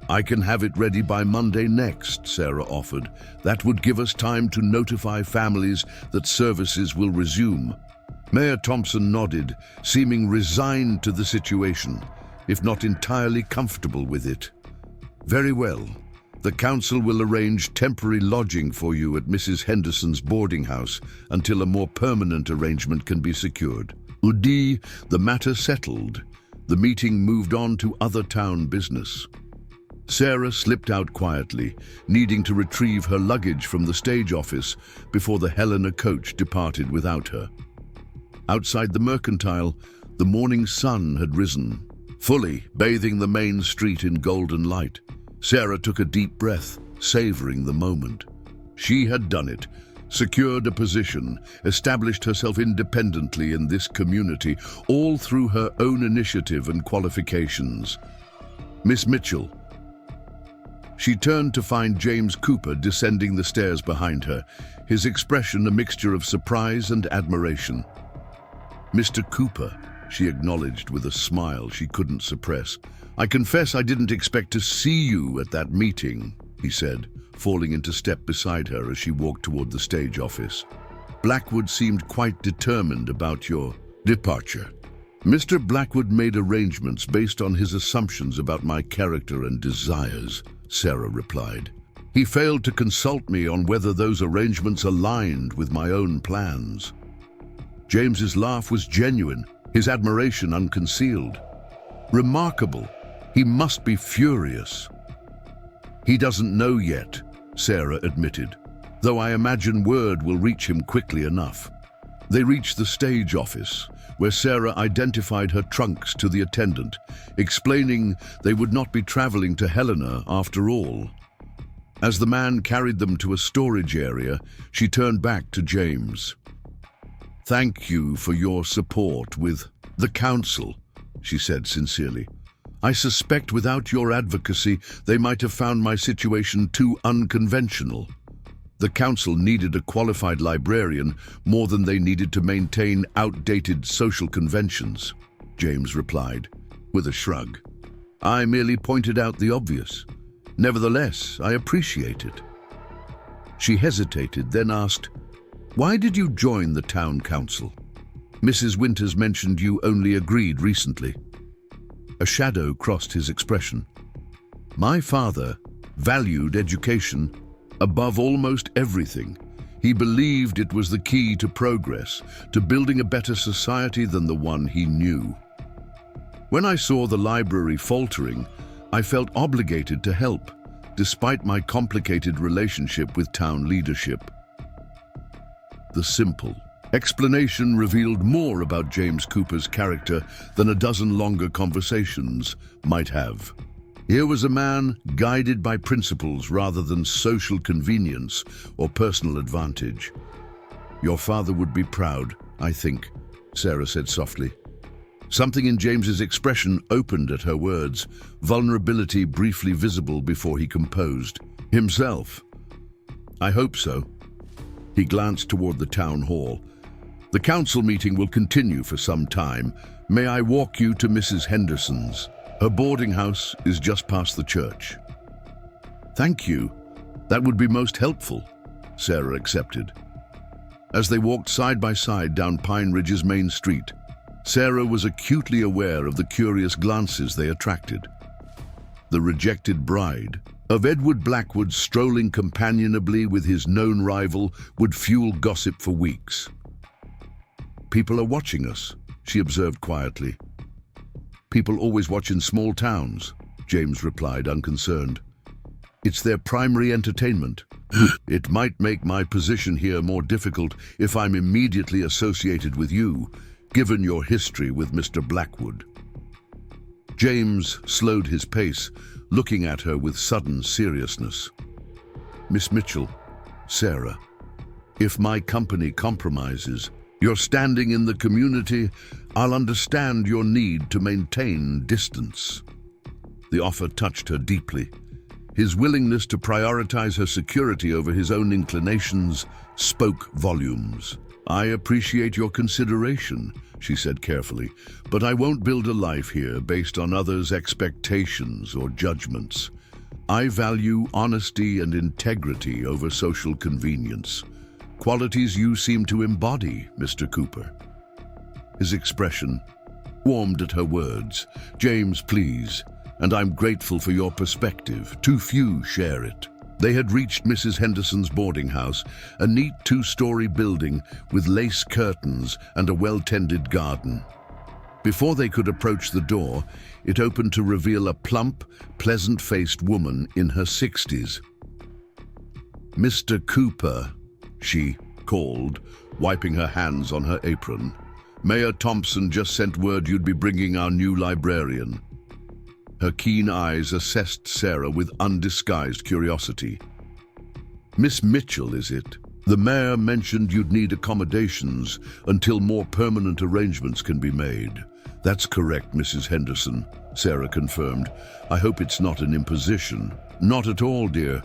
"I can have it ready by Monday next," Sarah offered. "That would give us time to notify families that services will resume." Mayor Thompson nodded, seeming resigned to the situation, if not entirely comfortable with it. "Very well. The council will arrange temporary lodging for you at Mrs. Henderson's boarding house until a more permanent arrangement can be secured." The matter settled. The meeting moved on to other town business. Sarah slipped out quietly, needing to retrieve her luggage from the stage office before the Helena coach departed without her. Outside the Mercantile, the morning sun had risen, fully bathing the main street in golden light. Sarah took a deep breath, savoring the moment. She had done it, secured a position, established herself independently in this community, all through her own initiative and qualifications. "Miss Mitchell." She turned to find James Cooper descending the stairs behind her, his expression a mixture of surprise and admiration. "Mr. Cooper," she acknowledged with a smile she couldn't suppress. "I confess I didn't expect to see you at that meeting," he said, falling into step beside her as she walked toward the stage office. "Blackwood seemed quite determined about your departure." "Mr. Blackwood made arrangements based on his assumptions about my character and desires," Sarah replied. "He failed to consult me on whether those arrangements aligned with my own plans." James's laugh was genuine, his admiration unconcealed. "Remarkable. He must be furious." "He doesn't know yet," Sarah admitted, "though I imagine word will reach him quickly enough." They reached the stage office, where Sarah identified her trunks to the attendant, explaining they would not be traveling to Helena after all. As the man carried them to a storage area, she turned back to James. "Thank you for your support with the council," she said sincerely. "I suspect without your advocacy, they might have found my situation too unconventional." The council needed a qualified librarian more than they needed to maintain outdated social conventions, James replied, with a shrug. "I merely pointed out the obvious. Nevertheless, I appreciate it." She hesitated, then asked, "Why did you join the town council? Mrs. Winters mentioned you only agreed recently." A shadow crossed his expression. "My father valued education above almost everything. He believed it was the key to progress, to building a better society than the one he knew. When I saw the library faltering, I felt obligated to help, despite my complicated relationship with town leadership." The simple explanation revealed more about James Cooper's character than a dozen longer conversations might have. Here was a man guided by principles rather than social convenience or personal advantage. "Your father would be proud, I think," Sarah said softly. Something in James's expression opened at her words, vulnerability briefly visible before he composed himself. "I hope so." He glanced toward the town hall. "The council meeting will continue for some time. May I walk you to Mrs. Henderson's? Her boarding house is just past the church." "Thank you. That would be most helpful," Sarah accepted. As they walked side by side down Pine Ridge's main street, Sarah was acutely aware of the curious glances they attracted. The rejected bride of Edward Blackwood strolling companionably with his known rival would fuel gossip for weeks. "People are watching us," she observed quietly. "People always watch in small towns," James replied, unconcerned. "It's their primary entertainment. It might make my position here more difficult if I'm immediately associated with you, given your history with Mr. Blackwood." James slowed his pace, looking at her with sudden seriousness. "Miss Mitchell, Sarah, if my company compromises your standing in the community, I'll understand your need to maintain distance." The offer touched her deeply. His willingness to prioritize her security over his own inclinations spoke volumes. "I appreciate your consideration," she said carefully, "but I won't build a life here based on others' expectations or judgments. I value honesty and integrity over social convenience. Qualities you seem to embody, Mr. Cooper." His expression warmed at her words. "James, please, and I'm grateful for your perspective. Too few share it." They had reached Mrs. Henderson's boarding house, a neat two-story building with lace curtains and a well-tended garden. Before they could approach the door, it opened to reveal a plump, pleasant-faced woman in her 60s. "Mr. Cooper," she called, wiping her hands on her apron. "Mayor Thompson just sent word you'd be bringing our new librarian." Her keen eyes assessed Sarah with undisguised curiosity. "Miss Mitchell, is it? The mayor mentioned you'd need accommodations until more permanent arrangements can be made." "That's correct, Mrs. Henderson," Sarah confirmed. "I hope it's not an imposition." "Not at all, dear.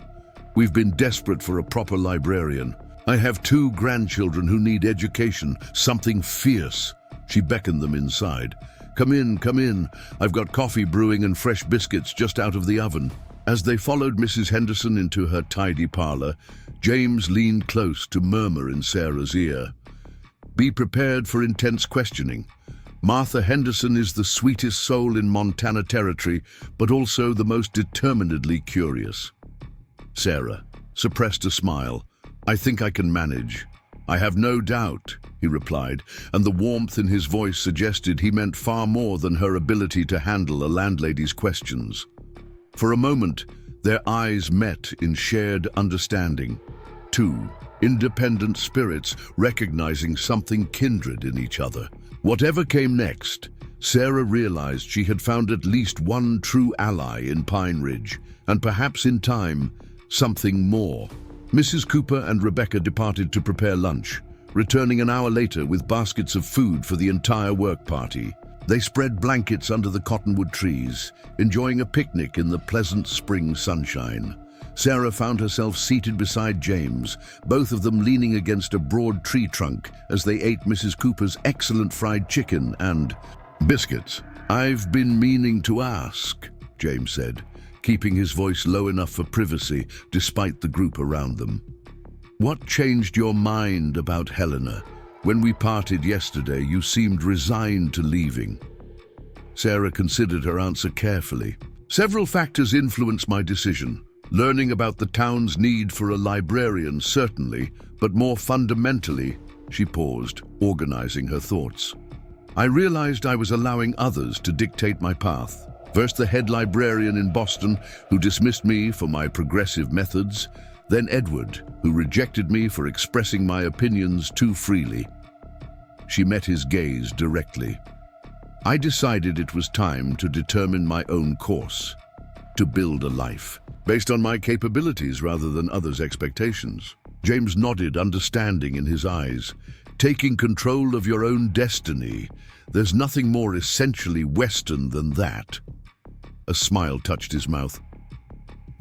We've been desperate for a proper librarian. I have 2 grandchildren who need education, something fierce." She beckoned them inside. Come in. I've got coffee brewing and fresh biscuits just out of the oven." As they followed Mrs. Henderson into her tidy parlor, James leaned close to murmur in Sarah's ear, "Be prepared for intense questioning. Martha Henderson is the sweetest soul in Montana Territory, but also the most determinedly curious." Sarah suppressed a smile. "I think I can manage." "I have no doubt," he replied, and the warmth in his voice suggested he meant far more than her ability to handle a landlady's questions. For a moment, their eyes met in shared understanding. 2 independent spirits recognizing something kindred in each other. Whatever came next, Sarah realized she had found at least one true ally in Pine Ridge, and perhaps in time, something more. Mrs. Cooper and Rebecca departed to prepare lunch, returning an hour later with baskets of food for the entire work party. They spread blankets under the cottonwood trees, enjoying a picnic in the pleasant spring sunshine. Sarah found herself seated beside James, both of them leaning against a broad tree trunk as they ate Mrs. Cooper's excellent fried chicken and biscuits. "I've been meaning to ask," James said, keeping his voice low enough for privacy despite the group around them. What changed your mind about Helena? When we parted yesterday, you seemed resigned to leaving. Sarah considered her answer carefully. Several factors influenced my decision. Learning about the town's need for a librarian, certainly, but more fundamentally, she paused, organizing her thoughts. I realized I was allowing others to dictate my path. First the head librarian in Boston, who dismissed me for my progressive methods, then Edward, who rejected me for expressing my opinions too freely. She met his gaze directly. I decided it was time to determine my own course, to build a life, based on my capabilities rather than others' expectations. James nodded, understanding in his eyes. Taking control of your own destiny, there's nothing more essentially Western than that. A smile touched his mouth.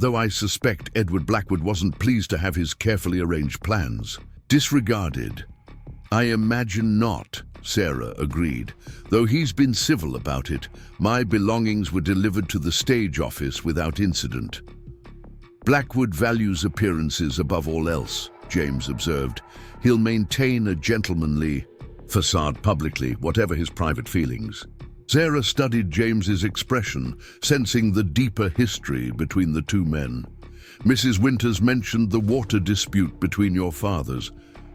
Though I suspect Edward Blackwood wasn't pleased to have his carefully arranged plans disregarded. I imagine not, Sarah agreed. Though he's been civil about it, my belongings were delivered to the stage office without incident. Blackwood values appearances above all else, James observed. He'll maintain a gentlemanly facade publicly, whatever his private feelings. Sarah studied James's expression, sensing the deeper history between the two men. Mrs. Winters mentioned the water dispute between your fathers.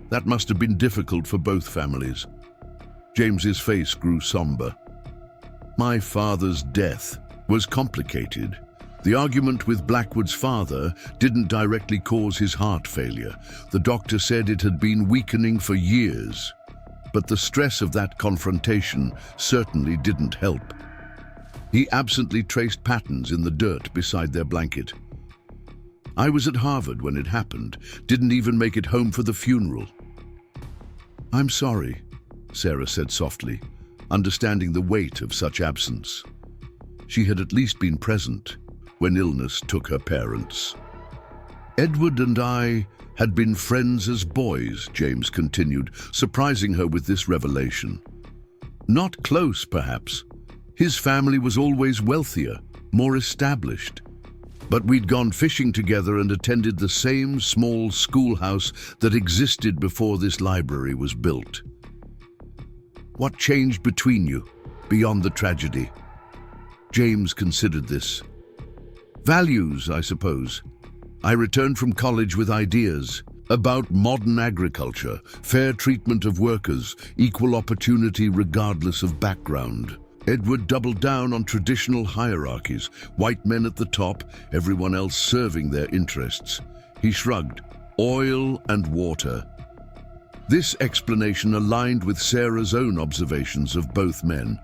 That must have been difficult for both families. James's face grew somber. My father's death was complicated. The argument with Blackwood's father didn't directly cause his heart failure. The doctor said it had been weakening for years. But the stress of that confrontation certainly didn't help. He absently traced patterns in the dirt beside their blanket. I was at Harvard when it happened, didn't even make it home for the funeral. I'm sorry, Sarah said softly, understanding the weight of such absence. She had at least been present when illness took her parents. Edward and I had been friends as boys, James continued, surprising her with this revelation. Not close, perhaps. His family was always wealthier, more established. But we'd gone fishing together and attended the same small schoolhouse that existed before this library was built. What changed between you, beyond the tragedy? James considered this. Values, I suppose. I returned from college with ideas about modern agriculture, fair treatment of workers, equal opportunity regardless of background. Edward doubled down on traditional hierarchies, white men at the top, everyone else serving their interests. He shrugged. Oil and water. This explanation aligned with Sarah's own observations of both men.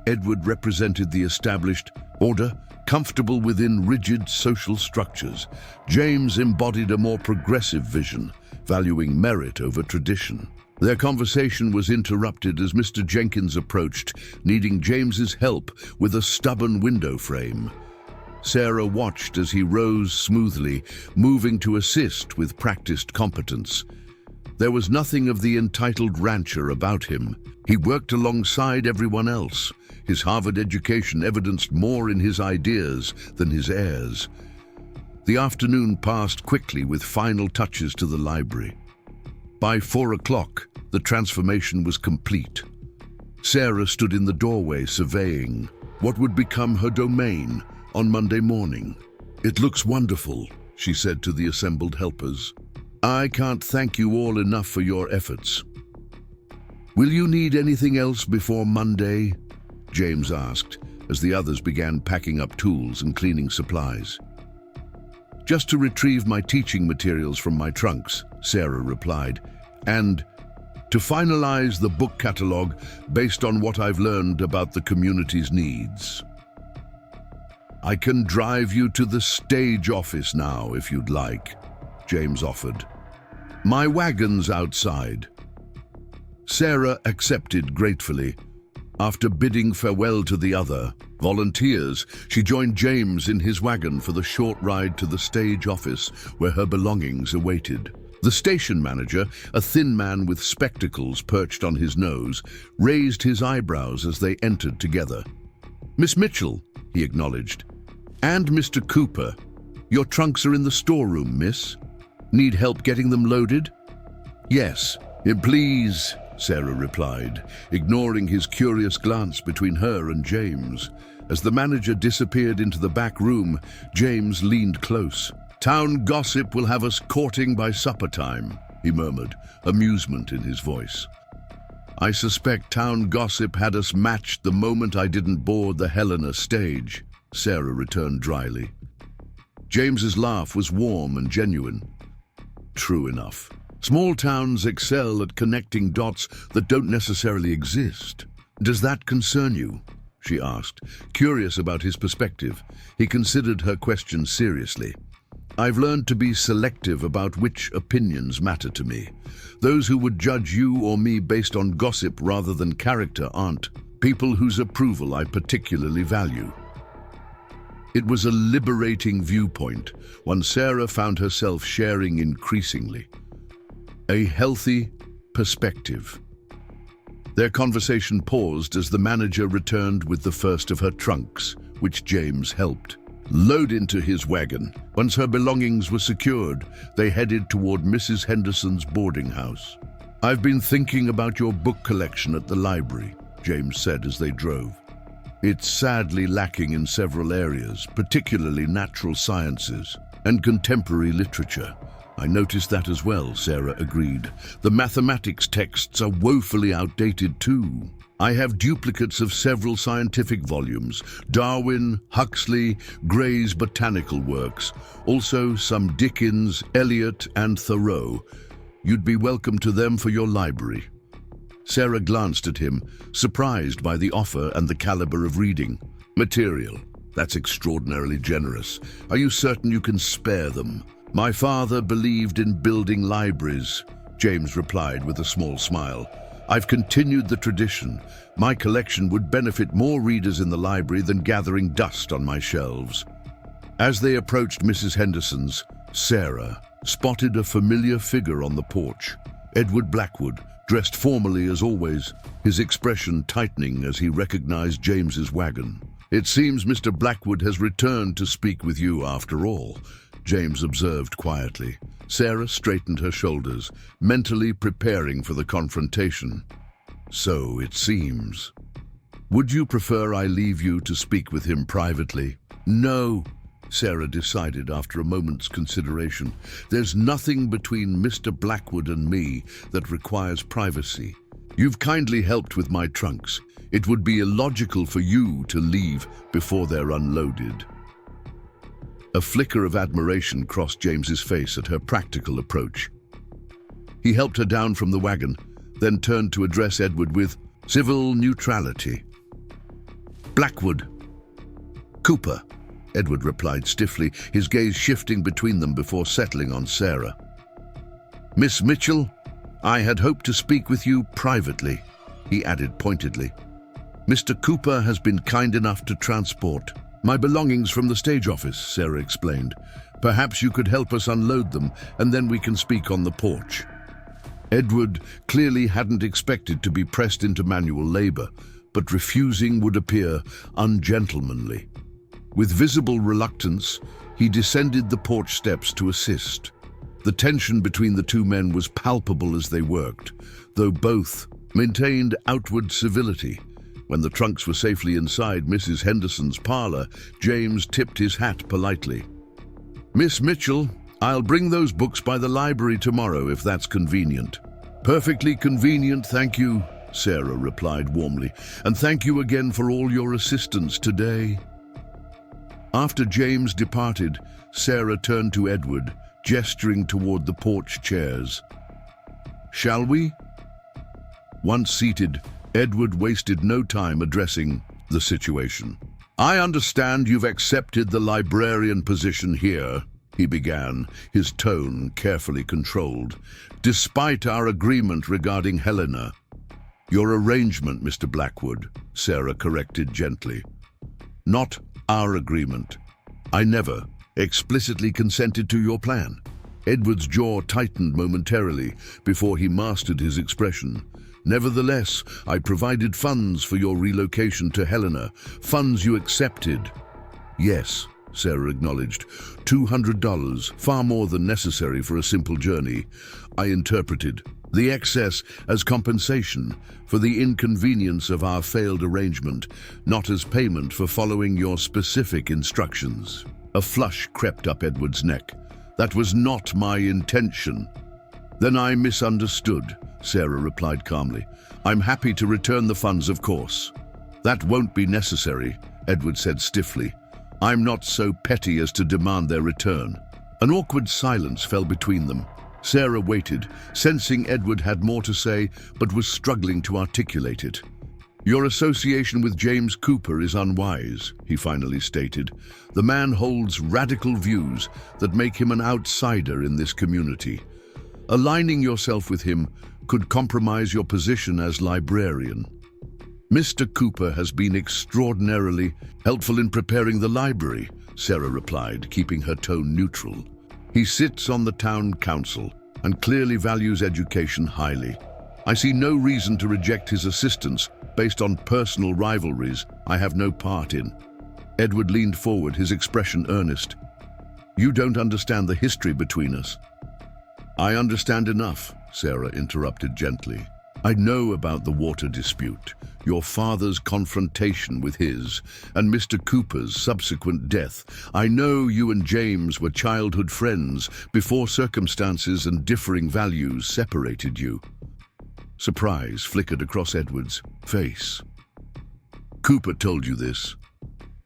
Edward represented the established order, comfortable within rigid social structures. James embodied a more progressive vision, valuing merit over tradition. Their conversation was interrupted as Mr. Jenkins approached, needing James's help with a stubborn window frame. Sarah watched as he rose smoothly, moving to assist with practiced competence. There was nothing of the entitled rancher about him. He worked alongside everyone else. His Harvard education evidenced more in his ideas than his airs. The afternoon passed quickly with final touches to the library. By 4 o'clock, the transformation was complete. Sarah stood in the doorway surveying what would become her domain on Monday morning. It looks wonderful, she said to the assembled helpers. I can't thank you all enough for your efforts. Will you need anything else before Monday? James asked, as the others began packing up tools and cleaning supplies. Just to retrieve my teaching materials from my trunks, Sarah replied, and to finalize the book catalog based on what I've learned about the community's needs. I can drive you to the stage office now if you'd like, James offered. My wagon's outside. Sarah accepted gratefully. After bidding farewell to the other volunteers, she joined James in his wagon for the short ride to the stage office where her belongings awaited. The station manager, a thin man with spectacles perched on his nose, raised his eyebrows as they entered together. Miss Mitchell, he acknowledged. And Mr. Cooper. Your trunks are in the storeroom, miss. Need help getting them loaded? Yes. Please, Sarah replied, ignoring his curious glance between her and James. As the manager disappeared into the back room, James leaned close. Town gossip will have us courting by supper time, he murmured, amusement in his voice. I suspect town gossip had us matched the moment I didn't board the Helena stage, Sarah returned dryly. James's laugh was warm and genuine. True enough. Small towns excel at connecting dots that don't necessarily exist. Does that concern you? She asked, curious about his perspective. He considered her question seriously. I've learned to be selective about which opinions matter to me. Those who would judge you or me based on gossip rather than character aren't people whose approval I particularly value. It was a liberating viewpoint, one Sarah found herself sharing increasingly. A healthy perspective. Their conversation paused as the manager returned with the first of her trunks, which James helped load into his wagon. Once her belongings were secured, they headed toward Mrs. Henderson's boarding house. I've been thinking about your book collection at the library, James said as they drove. It's sadly lacking in several areas, particularly natural sciences and contemporary literature. I noticed that as well, Sarah agreed. The mathematics texts are woefully outdated too. I have duplicates of several scientific volumes, Darwin, Huxley, Gray's botanical works, also some Dickens, Eliot, and Thoreau. You'd be welcome to them for your library. Sarah glanced at him, surprised by the offer and the caliber of reading. Material. That's extraordinarily generous. Are you certain you can spare them? My father believed in building libraries, James replied with a small smile. I've continued the tradition. My collection would benefit more readers in the library than gathering dust on my shelves. As they approached Mrs. Henderson's, Sarah spotted a familiar figure on the porch. Edward Blackwood, dressed formally as always, his expression tightening as he recognized James's wagon. It seems Mr. Blackwood has returned to speak with you after all, James observed quietly. Sarah straightened her shoulders, mentally preparing for the confrontation. So it seems. Would you prefer I leave you to speak with him privately? No, Sarah decided after a moment's consideration. There's nothing between Mr. Blackwood and me that requires privacy. You've kindly helped with my trunks. It would be illogical for you to leave before they're unloaded. A flicker of admiration crossed James's face at her practical approach. He helped her down from the wagon, then turned to address Edward with civil neutrality. Blackwood. Cooper, Edward replied stiffly, his gaze shifting between them before settling on Sarah. Miss Mitchell, I had hoped to speak with you privately, he added pointedly. Mr. Cooper has been kind enough to transport my belongings from the stage office, Sarah explained. Perhaps you could help us unload them, and then we can speak on the porch. Edward clearly hadn't expected to be pressed into manual labor, but refusing would appear ungentlemanly. With visible reluctance, he descended the porch steps to assist. The tension between the two men was palpable as they worked, though both maintained outward civility. When the trunks were safely inside Mrs. Henderson's parlor, James tipped his hat politely. Miss Mitchell, I'll bring those books by the library tomorrow if that's convenient. Perfectly convenient, thank you, Sarah replied warmly, and thank you again for all your assistance today. After James departed, Sarah turned to Edward, gesturing toward the porch chairs. Shall we? Once seated, Edward wasted no time addressing the situation. I understand you've accepted the librarian position here, he began, his tone carefully controlled, despite our agreement regarding Helena. Your arrangement, Mr. Blackwood, Sarah corrected gently. Not our agreement. I never explicitly consented to your plan. Edward's jaw tightened momentarily before he mastered his expression. Nevertheless, I provided funds for your relocation to Helena, funds you accepted. Yes, Sarah acknowledged. $200, far more than necessary for a simple journey. I interpreted the excess as compensation for the inconvenience of our failed arrangement, not as payment for following your specific instructions. A flush crept up Edward's neck. That was not my intention. Then I misunderstood, Sarah replied calmly. I'm happy to return the funds, of course. That won't be necessary, Edward said stiffly. I'm not so petty as to demand their return. An awkward silence fell between them. Sarah waited, sensing Edward had more to say, but was struggling to articulate it. Your association with James Cooper is unwise, he finally stated. The man holds radical views that make him an outsider in this community. Aligning yourself with him could compromise your position as librarian. Mr. Cooper has been extraordinarily helpful in preparing the library, Sarah replied, keeping her tone neutral. He sits on the town council and clearly values education highly. I see no reason to reject his assistance based on personal rivalries I have no part in. Edward leaned forward, his expression earnest. You don't understand the history between us. I understand enough, Sarah interrupted gently. I know about the water dispute, your father's confrontation with his, and Mr. Cooper's subsequent death. I know you and James were childhood friends before circumstances and differing values separated you. Surprise flickered across Edward's face. Cooper told you this?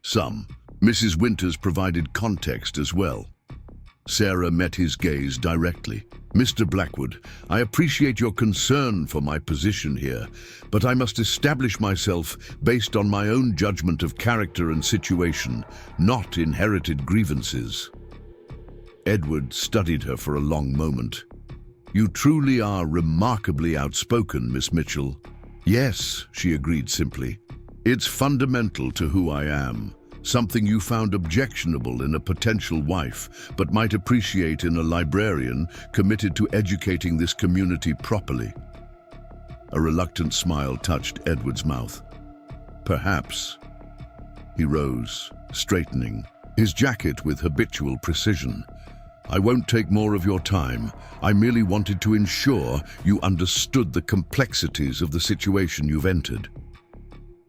Some. Mrs. Winters provided context as well. Sarah met his gaze directly. Mr. Blackwood, I appreciate your concern for my position here, but I must establish myself based on my own judgment of character and situation, not inherited grievances. Edward studied her for a long moment. You truly are remarkably outspoken, Miss Mitchell. Yes, she agreed simply. It's fundamental to who I am. Something you found objectionable in a potential wife, but might appreciate in a librarian committed to educating this community properly. A reluctant smile touched Edward's mouth. Perhaps. He rose, straightening, his jacket with habitual precision. I won't take more of your time. I merely wanted to ensure you understood the complexities of the situation you've entered.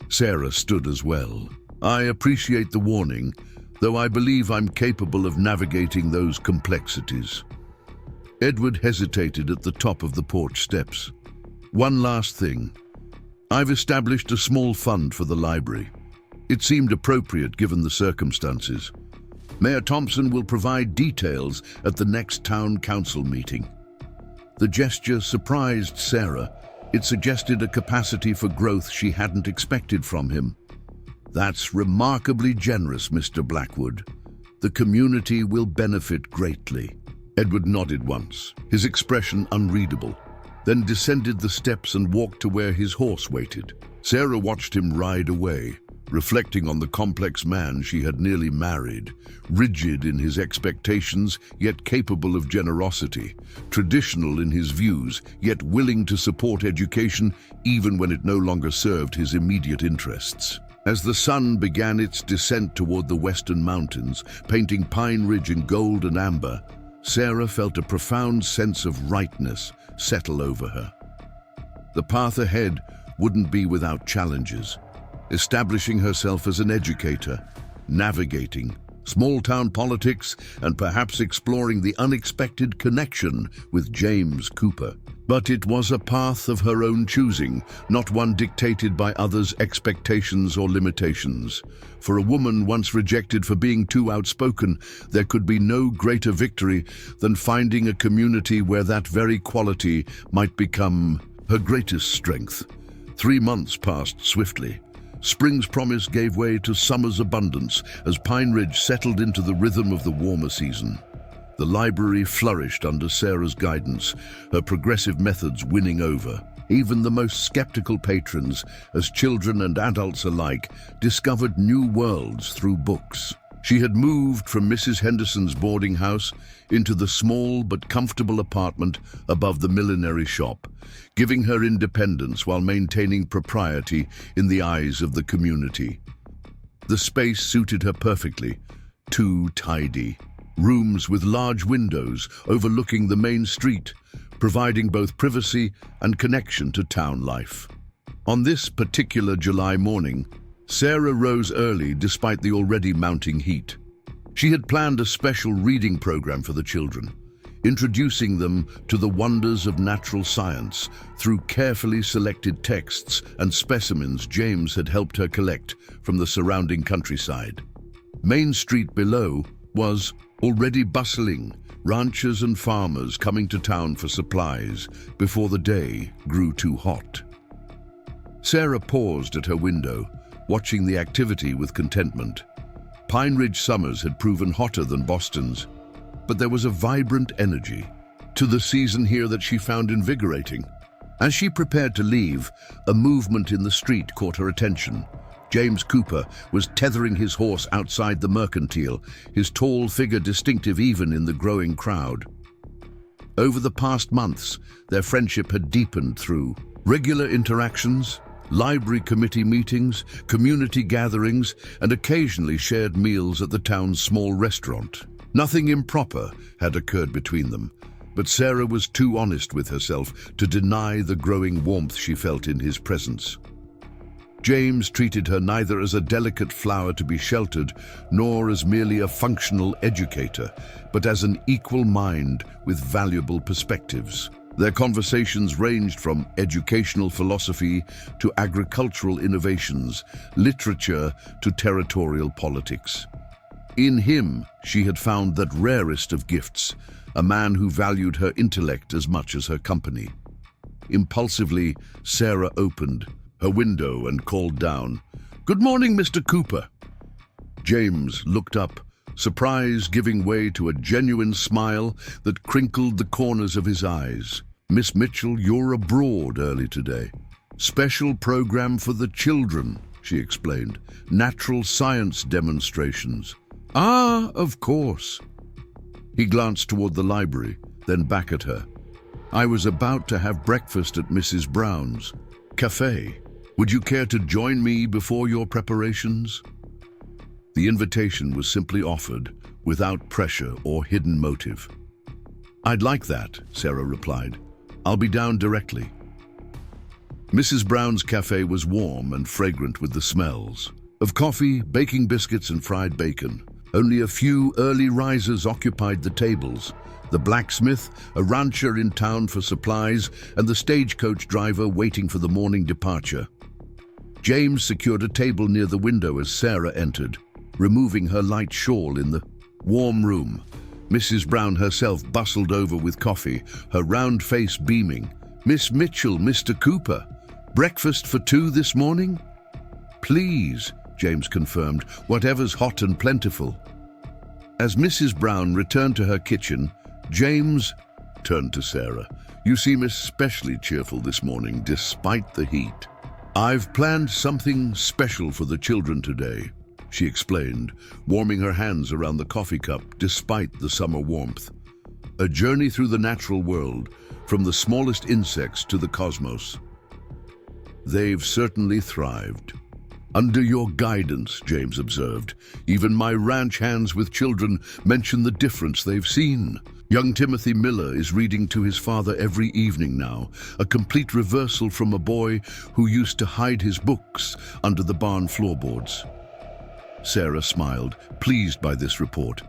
Sarah stood as well. I appreciate the warning, though I believe I'm capable of navigating those complexities. Edward hesitated at the top of the porch steps. One last thing. I've established a small fund for the library. It seemed appropriate given the circumstances. Mayor Thompson will provide details at the next town council meeting. The gesture surprised Sarah. It suggested a capacity for growth she hadn't expected from him. That's remarkably generous, Mr. Blackwood. The community will benefit greatly. Edward nodded once, his expression unreadable, then descended the steps and walked to where his horse waited. Sarah watched him ride away, reflecting on the complex man she had nearly married, rigid in his expectations, yet capable of generosity, traditional in his views, yet willing to support education even when it no longer served his immediate interests. As the sun began its descent toward the western mountains, painting Pine Ridge in gold and amber, Sarah felt a profound sense of rightness settle over her. The path ahead wouldn't be without challenges. Establishing herself as an educator, navigating small-town politics, and perhaps exploring the unexpected connection with James Cooper. But it was a path of her own choosing, not one dictated by others' expectations or limitations. For a woman once rejected for being too outspoken, there could be no greater victory than finding a community where that very quality might become her greatest strength. 3 months passed swiftly. Spring's promise gave way to summer's abundance as Pine Ridge settled into the rhythm of the warmer season. The library flourished under Sarah's guidance, her progressive methods winning over. Even the most skeptical patrons, as children and adults alike, discovered new worlds through books. She had moved from Mrs. Henderson's boarding house into the small but comfortable apartment above the millinery shop, giving her independence while maintaining propriety in the eyes of the community. The space suited her perfectly, Too tidy. Rooms with large windows overlooking the main street, providing both privacy and connection to town life. On this particular July morning, Sarah rose early despite the already mounting heat. She had planned a special reading program for the children, introducing them to the wonders of natural science through carefully selected texts and specimens James had helped her collect from the surrounding countryside. Main Street below was already bustling, ranchers and farmers coming to town for supplies before the day grew too hot. Sarah paused at her window, watching the activity with contentment. Pine Ridge summers had proven hotter than Boston's, but there was a vibrant energy to the season here that she found invigorating. As she prepared to leave, a movement in the street caught her attention. James Cooper was tethering his horse outside the mercantile, his tall figure distinctive even in the growing crowd. Over the past months, their friendship had deepened through regular interactions, library committee meetings, community gatherings, and occasionally shared meals at the town's small restaurant. Nothing improper had occurred between them, but Sarah was too honest with herself to deny the growing warmth she felt in his presence. James treated her neither as a delicate flower to be sheltered, nor as merely a functional educator, but as an equal mind with valuable perspectives. Their conversations ranged from educational philosophy to agricultural innovations, literature to territorial politics. In him, she had found that rarest of gifts, a man who valued her intellect as much as her company. Impulsively, Sarah opened her window and called down, "Good morning, Mr. Cooper." James looked up, surprise giving way to a genuine smile that crinkled the corners of his eyes. "Miss Mitchell, you're abroad early today. Special program for the children," she explained. "Natural science demonstrations." "Ah, of course." He glanced toward the library, then back at her. "I was about to have breakfast at Mrs. Brown's cafe. Would you care to join me before your preparations?" The invitation was simply offered, without pressure or hidden motive. "I'd like that," Sarah replied. "I'll be down directly." Mrs. Brown's cafe was warm and fragrant with the smells of coffee, baking biscuits, and fried bacon. Only a few early risers occupied the tables: the blacksmith, a rancher in town for supplies, and the stagecoach driver waiting for the morning departure. James secured a table near the window as Sarah entered, removing her light shawl in the warm room. Mrs. Brown herself bustled over with coffee, her round face beaming. "Miss Mitchell, Mr. Cooper, breakfast for two this morning?" "Please," James confirmed, "whatever's hot and plentiful." As Mrs. Brown returned to her kitchen, James turned to Sarah. "You seem especially cheerful this morning, despite the heat." "I've planned something special for the children today," she explained, warming her hands around the coffee cup despite the summer warmth. "A journey through the natural world, from the smallest insects to the cosmos." "They've certainly thrived under your guidance," James observed. "Even my ranch hands with children mention the difference they've seen. Young Timothy Miller is reading to his father every evening now, a complete reversal from a boy who used to hide his books under the barn floorboards." Sarah smiled, pleased by this report.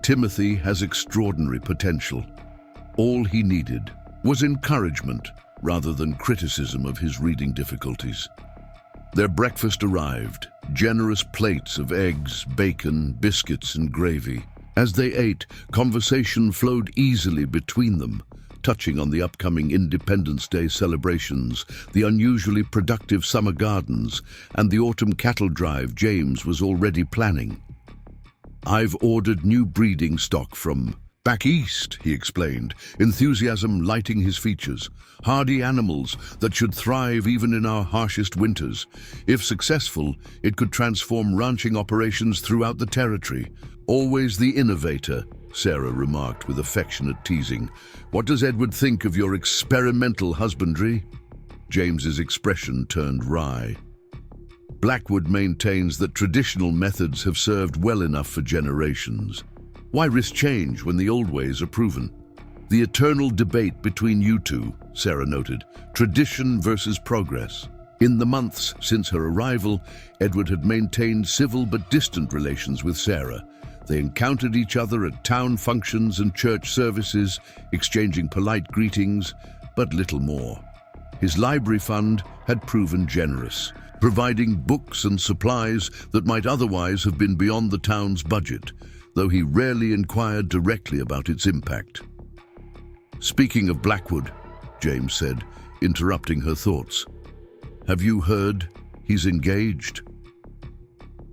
"Timothy has extraordinary potential. All he needed was encouragement rather than criticism of his reading difficulties." Their breakfast arrived, generous plates of eggs, bacon, biscuits, and gravy. As they ate, conversation flowed easily between them, touching on the upcoming Independence Day celebrations, the unusually productive summer gardens, and the autumn cattle drive James was already planning. "I've ordered new breeding stock from back east," he explained, enthusiasm lighting his features. "Hardy animals that should thrive even in our harshest winters. If successful, it could transform ranching operations throughout the territory." "Always the innovator," Sarah remarked with affectionate teasing. "What does Edward think of your experimental husbandry?" James's expression turned wry. Blackwood maintains that traditional methods have served well enough for generations. Why risk change when the old ways are proven? The eternal debate between you two, Sarah noted, tradition versus progress. In the months since her arrival, Edward had maintained civil but distant relations with Sarah. They encountered each other at town functions and church services, exchanging polite greetings, but little more. His library fund had proven generous, providing books and supplies that might otherwise have been beyond the town's budget, though he rarely inquired directly about its impact. "Speaking of Blackwood," James said, interrupting her thoughts, "have you heard he's engaged?"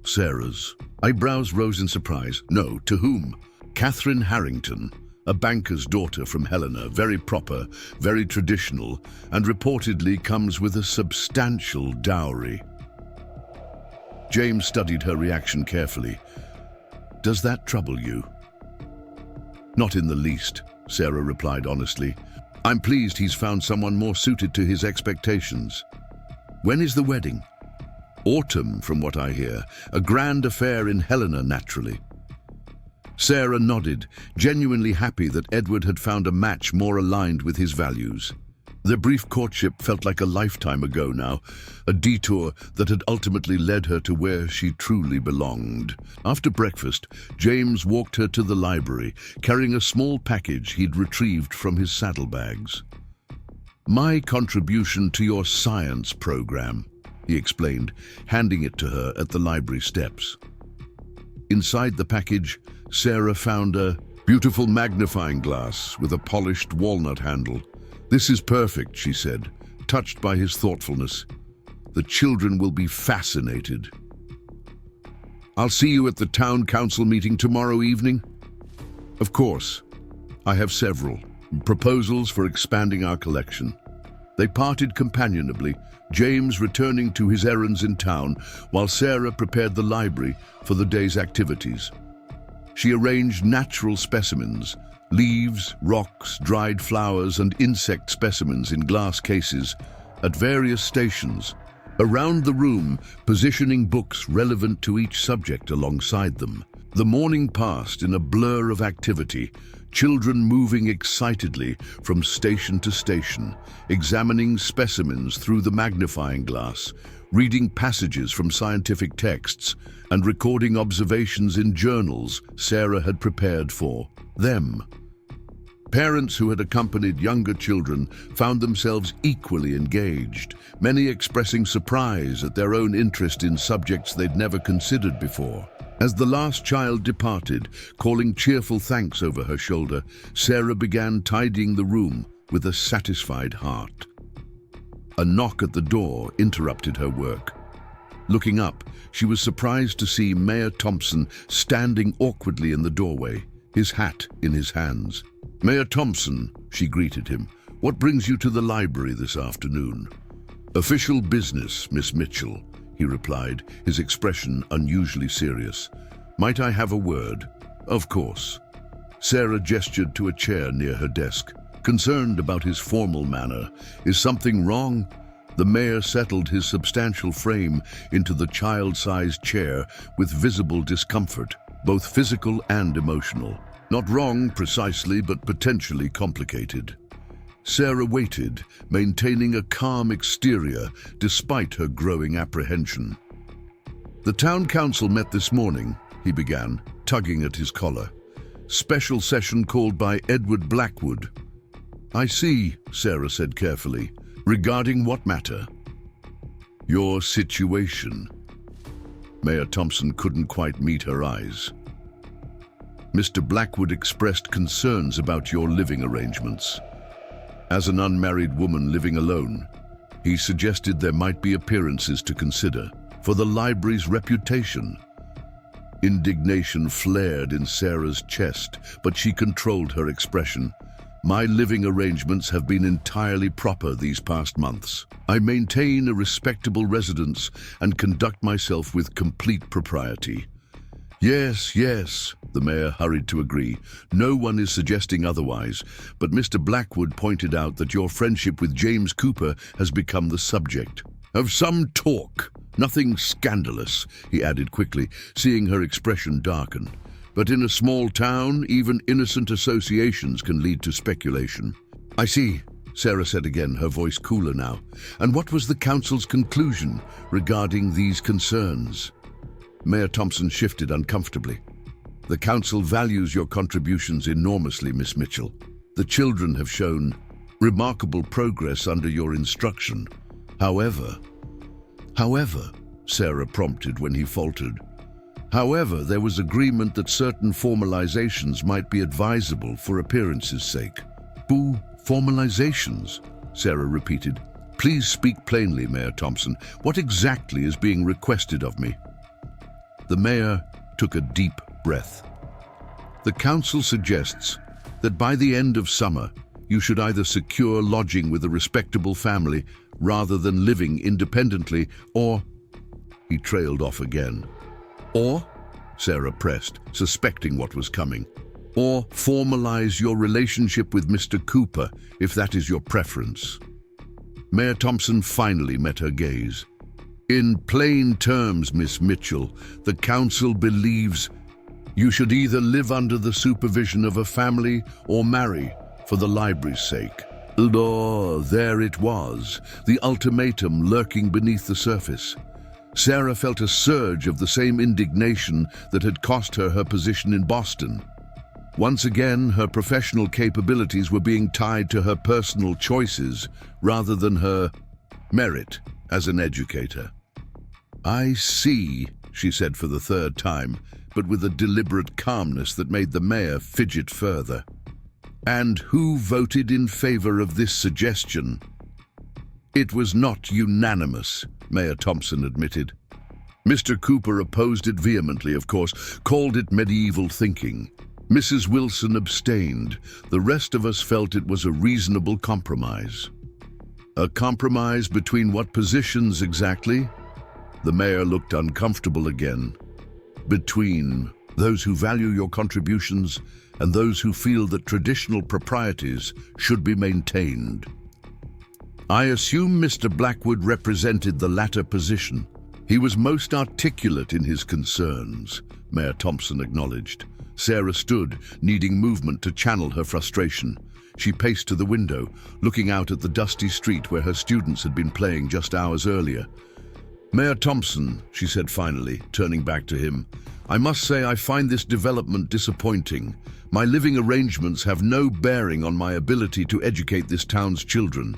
Sarah's eyebrows rose in surprise. "No, to whom?" "Catherine Harrington, a banker's daughter from Helena, very proper, very traditional, and reportedly comes with a substantial dowry." James studied her reaction carefully. "Does that trouble you?" "Not in the least," Sarah replied honestly. "I'm pleased he's found someone more suited to his expectations." "When is the wedding?" "Autumn, from what I hear. A grand affair in Helena, naturally." Sarah nodded, genuinely happy that Edward had found a match more aligned with his values. Their brief courtship felt like a lifetime ago now, a detour that had ultimately led her to where she truly belonged. After breakfast, James walked her to the library, carrying a small package he'd retrieved from his saddlebags. "My contribution to your science program," he explained, handing it to her at the library steps. Inside the package, Sarah found a beautiful magnifying glass with a polished walnut handle. "This is perfect," she said, touched by his thoughtfulness. "The children will be fascinated." "I'll see you at the town council meeting tomorrow evening?" "Of course. I have several proposals for expanding our collection." They parted companionably, James returning to his errands in town, while Sarah prepared the library for the day's activities. She arranged natural specimens, leaves, rocks, dried flowers, and insect specimens in glass cases at various stations around the room, positioning books relevant to each subject alongside them. The morning passed in a blur of activity, children moving excitedly from station to station, examining specimens through the magnifying glass, reading passages from scientific texts, and recording observations in journals Sarah had prepared for them. Parents who had accompanied younger children found themselves equally engaged, many expressing surprise at their own interest in subjects they'd never considered before. As the last child departed, calling cheerful thanks over her shoulder, Sarah began tidying the room with a satisfied heart. A knock at the door interrupted her work. Looking up, she was surprised to see Mayor Thompson standing awkwardly in the doorway, his hat in his hands. "Mayor Thompson," she greeted him, "what brings you to the library this afternoon?" "Official business, Miss Mitchell," he replied, his expression unusually serious. "Might I have a word?" "Of course." Sarah gestured to a chair near her desk, concerned about his formal manner. "Is something wrong?" The mayor settled his substantial frame into the child-sized chair with visible discomfort, both physical and emotional. "Not wrong precisely, but potentially complicated." Sarah waited, maintaining a calm exterior despite her growing apprehension. "The town council met this morning," he began, tugging at his collar. "Special session called by Edward Blackwood." "I see," Sarah said carefully. "Regarding what matter?" "Your situation." Mayor Thompson couldn't quite meet her eyes. "Mr. Blackwood expressed concerns about your living arrangements. As an unmarried woman living alone, he suggested there might be appearances to consider for the library's reputation." Indignation flared in Sarah's chest, but she controlled her expression. "My living arrangements have been entirely proper these past months. I maintain a respectable residence and conduct myself with complete propriety." "Yes, yes," the mayor hurried to agree. "No one is suggesting otherwise, but Mr. Blackwood pointed out that your friendship with James Cooper has become the subject of some talk," Nothing scandalous, he added quickly, seeing her expression darken. But in a small town, even innocent associations can lead to speculation. I see, Sarah said again, her voice cooler now. And what was the council's conclusion regarding these concerns? Mayor Thompson shifted uncomfortably. The council values your contributions enormously, Miss Mitchell. The children have shown remarkable progress under your instruction. However, Sarah prompted when he faltered. However, there was agreement that certain formalizations might be advisable for appearance's sake. Boo, formalizations? Sarah repeated. Please speak plainly, Mayor Thompson. What exactly is being requested of me? The mayor took a deep breath. The council suggests that by the end of summer, you should either secure lodging with a respectable family rather than living independently, or... He trailed off again. Or, Sarah pressed, suspecting what was coming. Or formalize your relationship with Mr. Cooper, if that is your preference. Mayor Thompson finally met her gaze. In plain terms, Miss Mitchell, the council believes you should either live under the supervision of a family or marry for the library's sake. Oh, there it was, the ultimatum lurking beneath the surface. Sarah felt a surge of the same indignation that had cost her her position in Boston. Once again, her professional capabilities were being tied to her personal choices rather than her merit as an educator. I see, she said for the third time, but with a deliberate calmness that made the mayor fidget further. And who voted in favor of this suggestion? It was not unanimous, Mayor Thompson admitted. Mr. Cooper opposed it vehemently, of course, called it medieval thinking. Mrs. Wilson abstained. The rest of us felt it was a reasonable compromise. A compromise between what positions exactly? The mayor looked uncomfortable again. Between those who value your contributions and those who feel that traditional proprieties should be maintained. I assume Mr. Blackwood represented the latter position. He was most articulate in his concerns, Mayor Thompson acknowledged. Sarah stood, needing movement to channel her frustration. She paced to the window, looking out at the dusty street where her students had been playing just hours earlier. Mayor Thompson, she said finally, turning back to him, I must say I find this development disappointing. My living arrangements have no bearing on my ability to educate this town's children.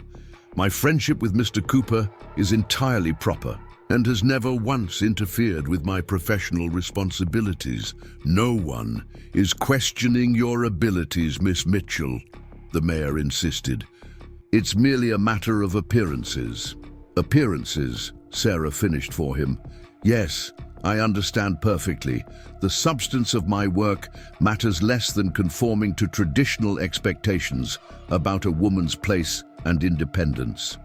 My friendship with Mr. Cooper is entirely proper and has never once interfered with my professional responsibilities. No one is questioning your abilities, Miss Mitchell, the mayor insisted. It's merely a matter of appearances. Appearances, Sarah finished for him. Yes, I understand perfectly. The substance of my work matters less than conforming to traditional expectations about a woman's place and independence.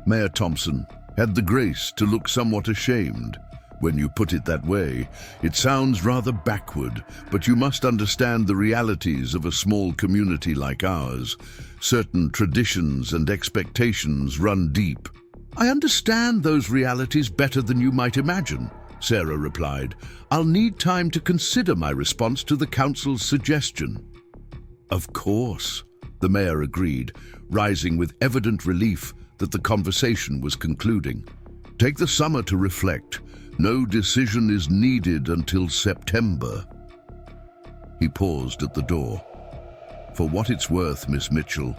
Mayor Thompson had the grace to look somewhat ashamed. When you put it that way, it sounds rather backward, but you must understand the realities of a small community like ours. Certain traditions and expectations run deep. I understand those realities better than you might imagine, Sarah replied. I'll need time to consider my response to the council's suggestion. Of course, the mayor agreed, rising with evident relief that the conversation was concluding. Take the summer to reflect. No decision is needed until September. He paused at the door. For what it's worth, Miss Mitchell,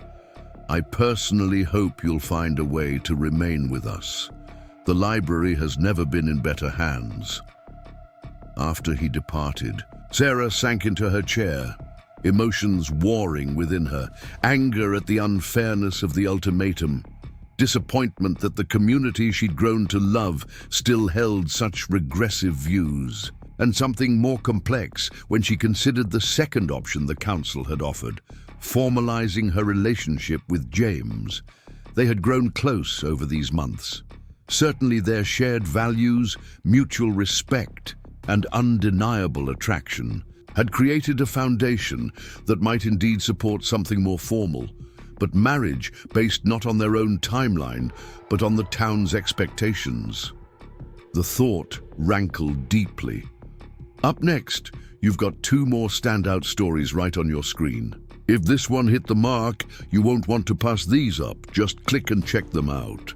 I personally hope you'll find a way to remain with us. The library has never been in better hands. After he departed, Sarah sank into her chair, emotions warring within her, anger at the unfairness of the ultimatum, disappointment that the community she'd grown to love still held such regressive views, and something more complex when she considered the second option the council had offered, formalizing her relationship with James. They had grown close over these months. Certainly their shared values, mutual respect, and undeniable attraction had created a foundation that might indeed support something more formal, but marriage based not on their own timeline, but on the town's expectations. The thought rankled deeply. Up next, you've got two more standout stories right on your screen. If this one hit the mark, you won't want to pass these up. Just click and check them out.